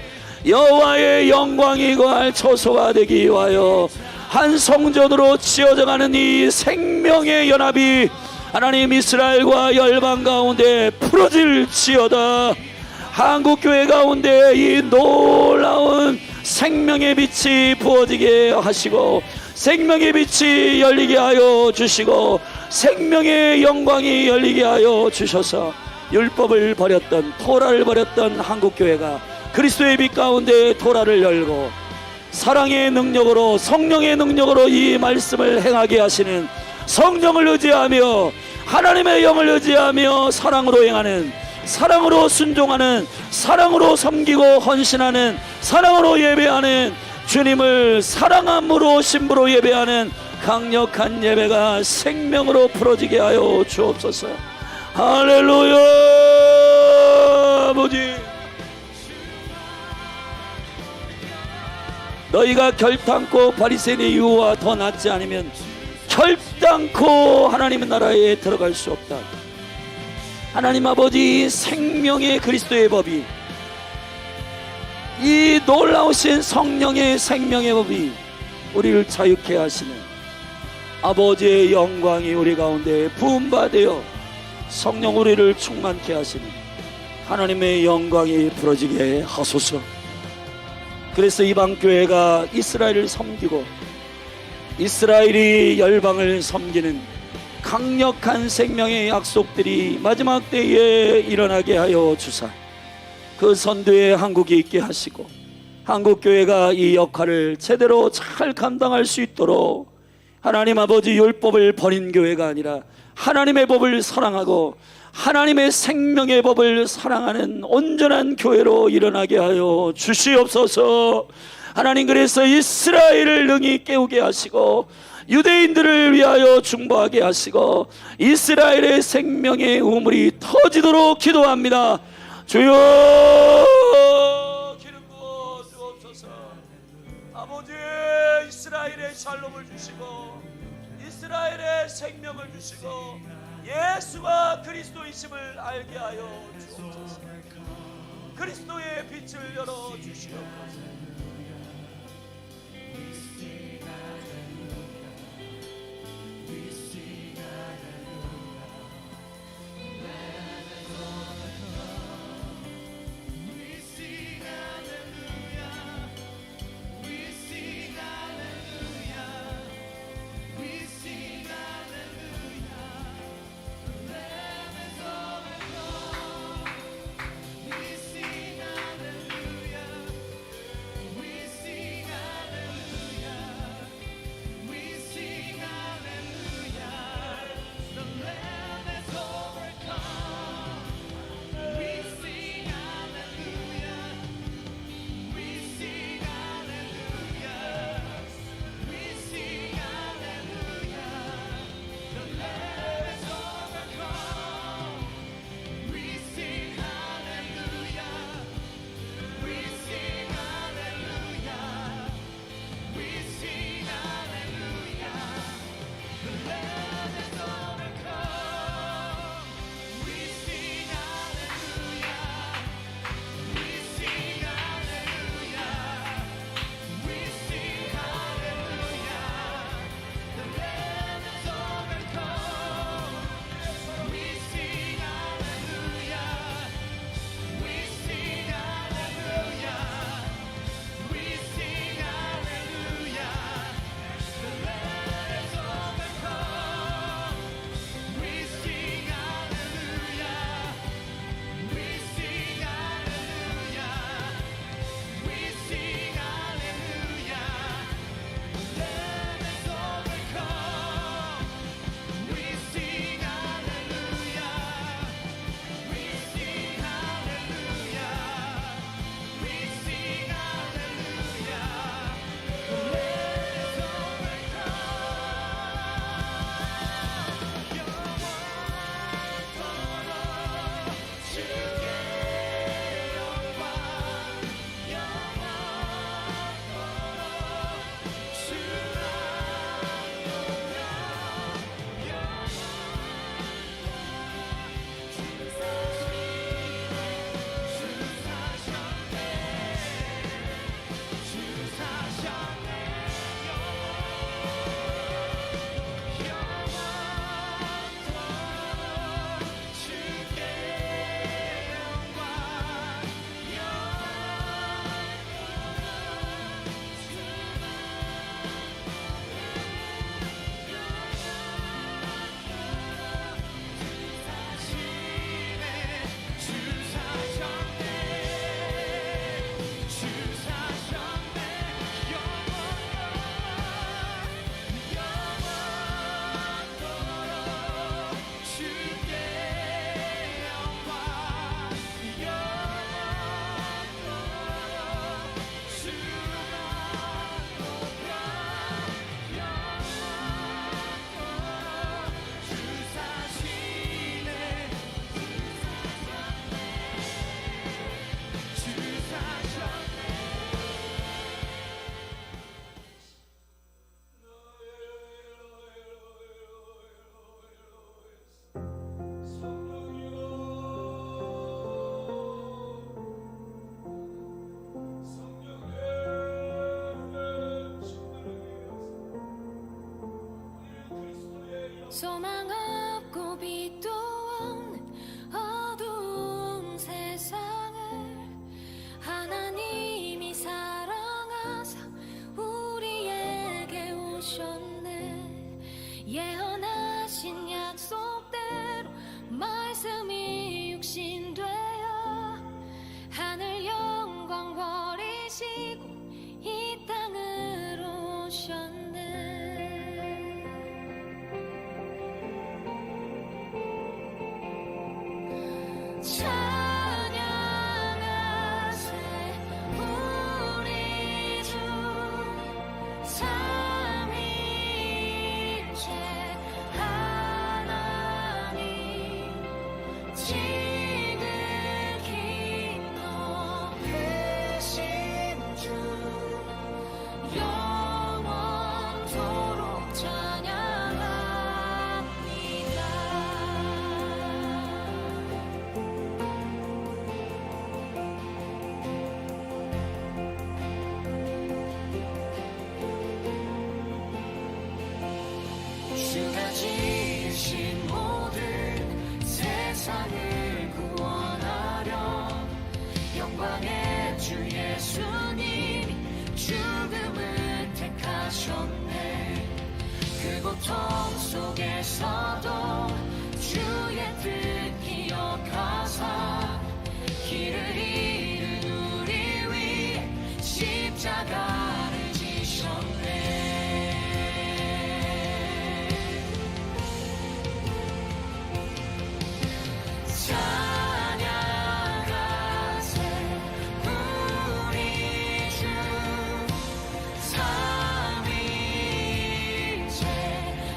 여호와의 영광이 거할 초소가 되기 위하여 한 성전으로 지어져가는 이 생명의 연합이 하나님 이스라엘과 열방 가운데 풀어질지어다. 한국교회 가운데 이 놀라운 생명의 빛이 부어지게 하시고 생명의 빛이 열리게 하여 주시고 생명의 영광이 열리게 하여 주셔서 율법을 버렸던, 토라를 버렸던 한국교회가 그리스도의 빛 가운데 토라를 열고 사랑의 능력으로, 성령의 능력으로 이 말씀을 행하게 하시는, 성령을 의지하며 하나님의 영을 의지하며 사랑으로 행하는 사랑으로 순종하는, 사랑으로 섬기고 헌신하는, 사랑으로 예배하는, 주님을 사랑함으로 신부로 예배하는 강력한 예배가 생명으로 풀어지게 하여 주옵소서. 할렐루야. 아버지, 너희가 결단코 바리새인의 유와 더 낫지 않으면 결단코 하나님의 나라에 들어갈 수 없다. 하나님 아버지, 생명의 그리스도의 법이, 이 놀라우신 성령의 생명의 법이 우리를 자유케 하시는 아버지의 영광이 우리 가운데 부음받으여 성령 우리를 충만케 하시는 하나님의 영광이 부러지게 하소서. 그래서 이방교회가 이스라엘을 섬기고 이스라엘이 열방을 섬기는 강력한 생명의 약속들이 마지막 때에 일어나게 하여 주사, 그 선두에 한국이 있게 하시고 한국교회가 이 역할을 제대로 잘 감당할 수 있도록 하나님 아버지, 율법을 버린 교회가 아니라 하나님의 법을 사랑하고 하나님의 생명의 법을 사랑하는 온전한 교회로 일어나게 하여 주시옵소서. 하나님, 그래서 이스라엘을 능히 깨우게 하시고 유대인들을 위하여 중보하게 하시고 이스라엘의 생명의 우물이 터지도록 기도합니다. 주여, 기름 부어 주옵소서. 아버지, 이스라엘의 샬롬을 주시고 이스라엘의 생명을 주시고 예수가 그리스도이심을 알게 하여 주옵소서. 그리스도의 빛을 열어 주시옵소서. 소망 없고 빛도 없는 어두운 세상을 하나님이 사랑하사 우리에게 오셨네. 예언하신 약속대로 말씀이 육신되어 하늘 영광 버리시고 이 땅으로 오셨네. 찬양하세 우리 주 삼위일체 하나님 지극히 높으신 주 영원토록 찬양합니다. 주가 지으신 모든 세상을 구원하려 영광의 주 예수님이 죽음을 택하셨네. 그 고통 속에서도 주의 뜻 기억하사 길을 잃은 우리 위해 십자가를 지셨네. 찬양하세 우리 주 삼위일체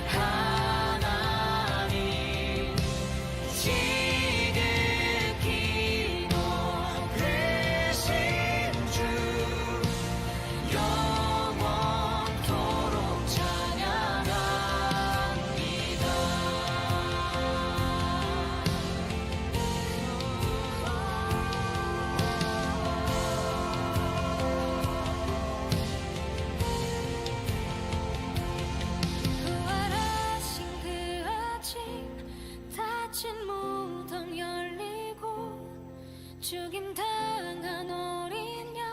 하나님 지극히 높으신 주 영원토록 찬양합니다. 부활하신 그 아침 닫힌 무덤 열리고 죽임당한 어린 양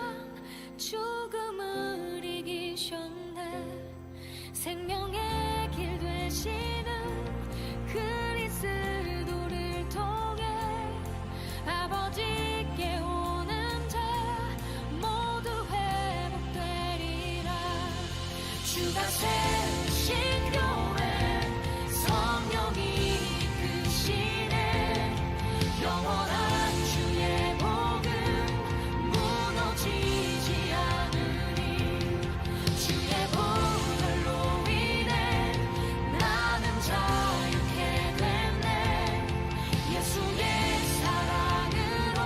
죽음을 이기셨네. 생명의 길 되시는 그리스도를 통해 아버지께 오는 자 모두 회복되리라. 주가 세우신 교회 성령이 이끄시네. 영원한 주의 복음 무너지지 않으니 주의 보혈로 인해 나는 자유케 됐네. 예수의 사랑으로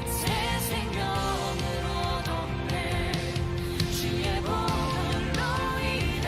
새 생명을 얻었네. 주의 보혈로 인해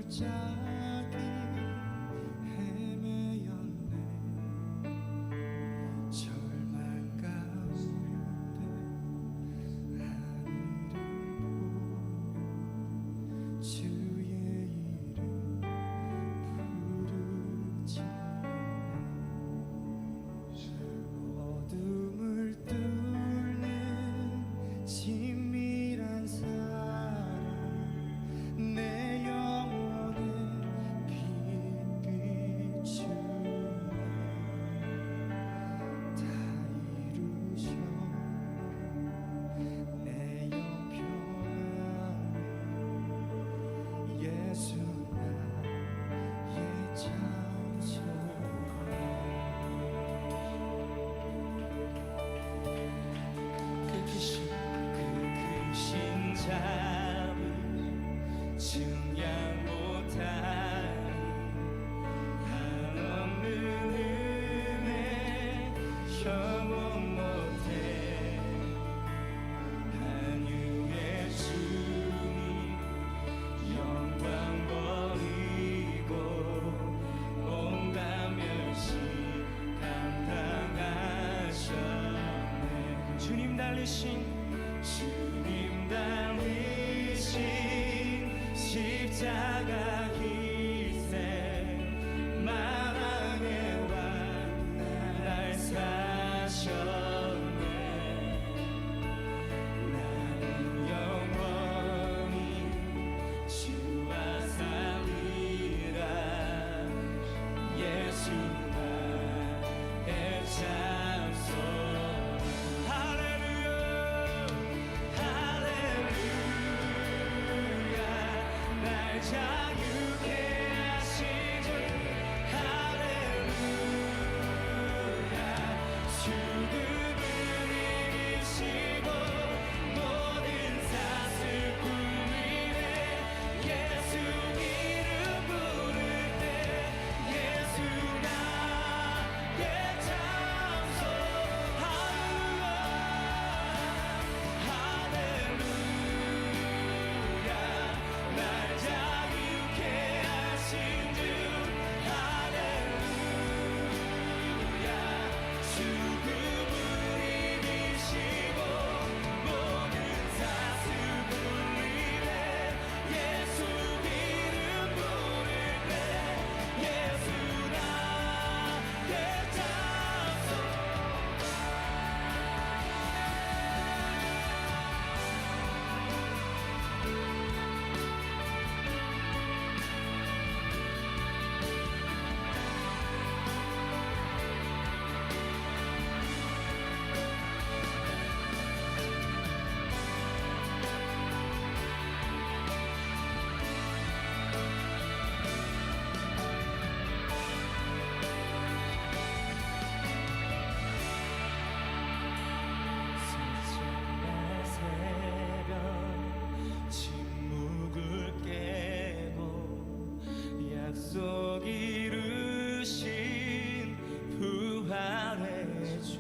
골짜기 헤매였네. 절망 가운데 하늘을 보며 주의 이름 부르짖네. 어둠을 뚫는 친밀한 사랑 내 영혼에 빛 비추네. 다 이루셨네. 내 형편안에 예수 나의 창조. 그 크신 잠을 증량 못하니 한없는 은혜 영원 못해. 한유의 주님 영광 버리고 온갖 멸시 감당하셨네. 주님 달리신 십자가 희생 만왕의 왕 날 사셨네. 나는 영원히 주와 살리라. 예수 나의 참소. 할렐루야 할렐루야. 날 자유케 하신 주 할렐루야. 죽음을 이기시고 모든 사슬 풀리네. 예수 이름 부를 때 예수 나의 참소. 할렐루야 날 자유케 하신 주 할렐루야. 죽음을 이기시고 모든 사슬 풀리네. 예수 이름 부를 때 예수 나의 참소. 날 새벽 침묵을 깨고 약속 이루신 부활의 주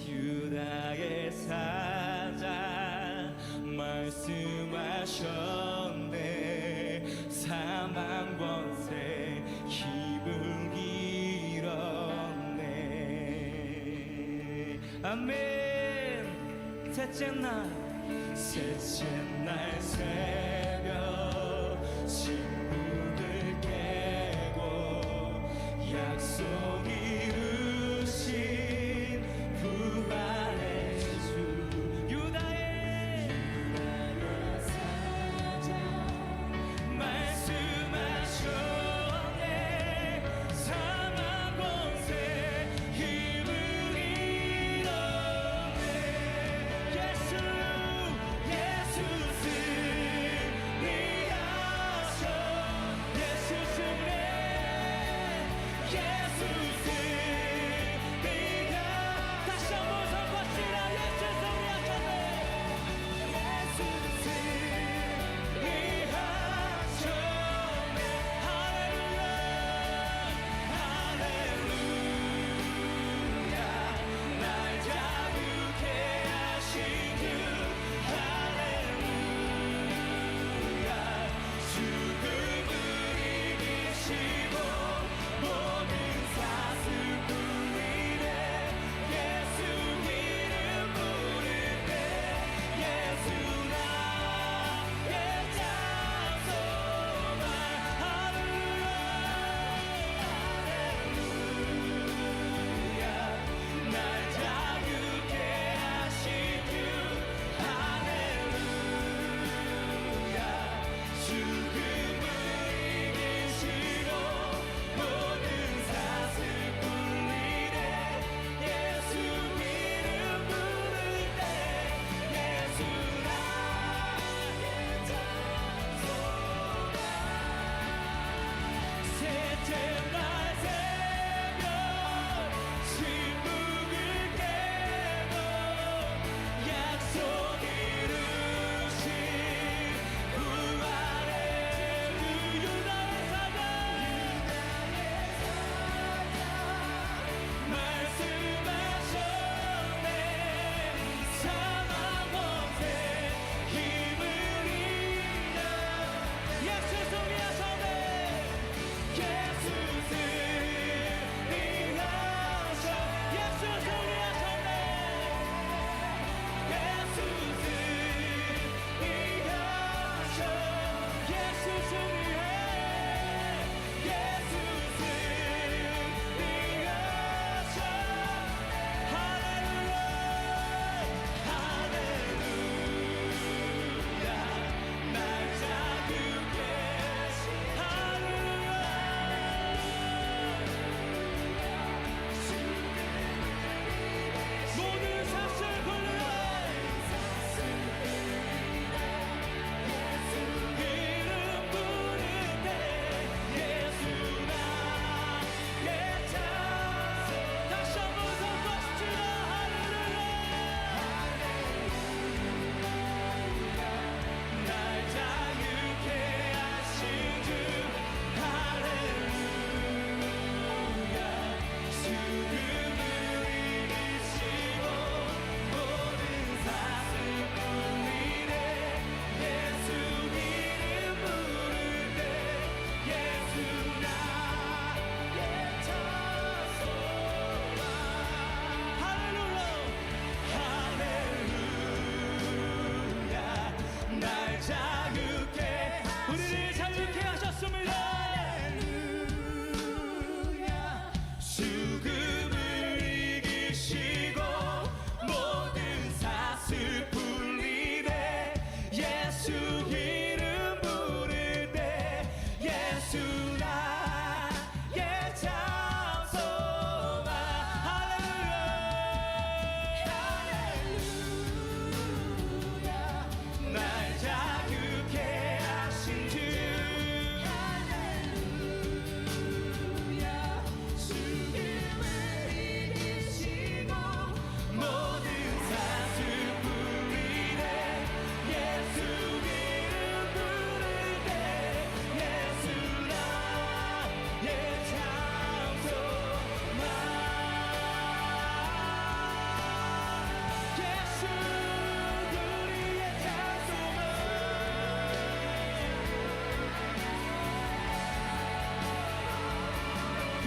유다의 사자 말씀하셨네. 사망 권세 힘을 잃었네. 아멘. 셋째 날 새벽 침묵을 깨고 약속 이루신 부활의 주 유다의 사자 말씀하셨네. 사망 권세 힘을 잃었네. 예수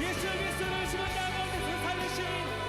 예수 그리스도를 죽은 자 가운데서 살리신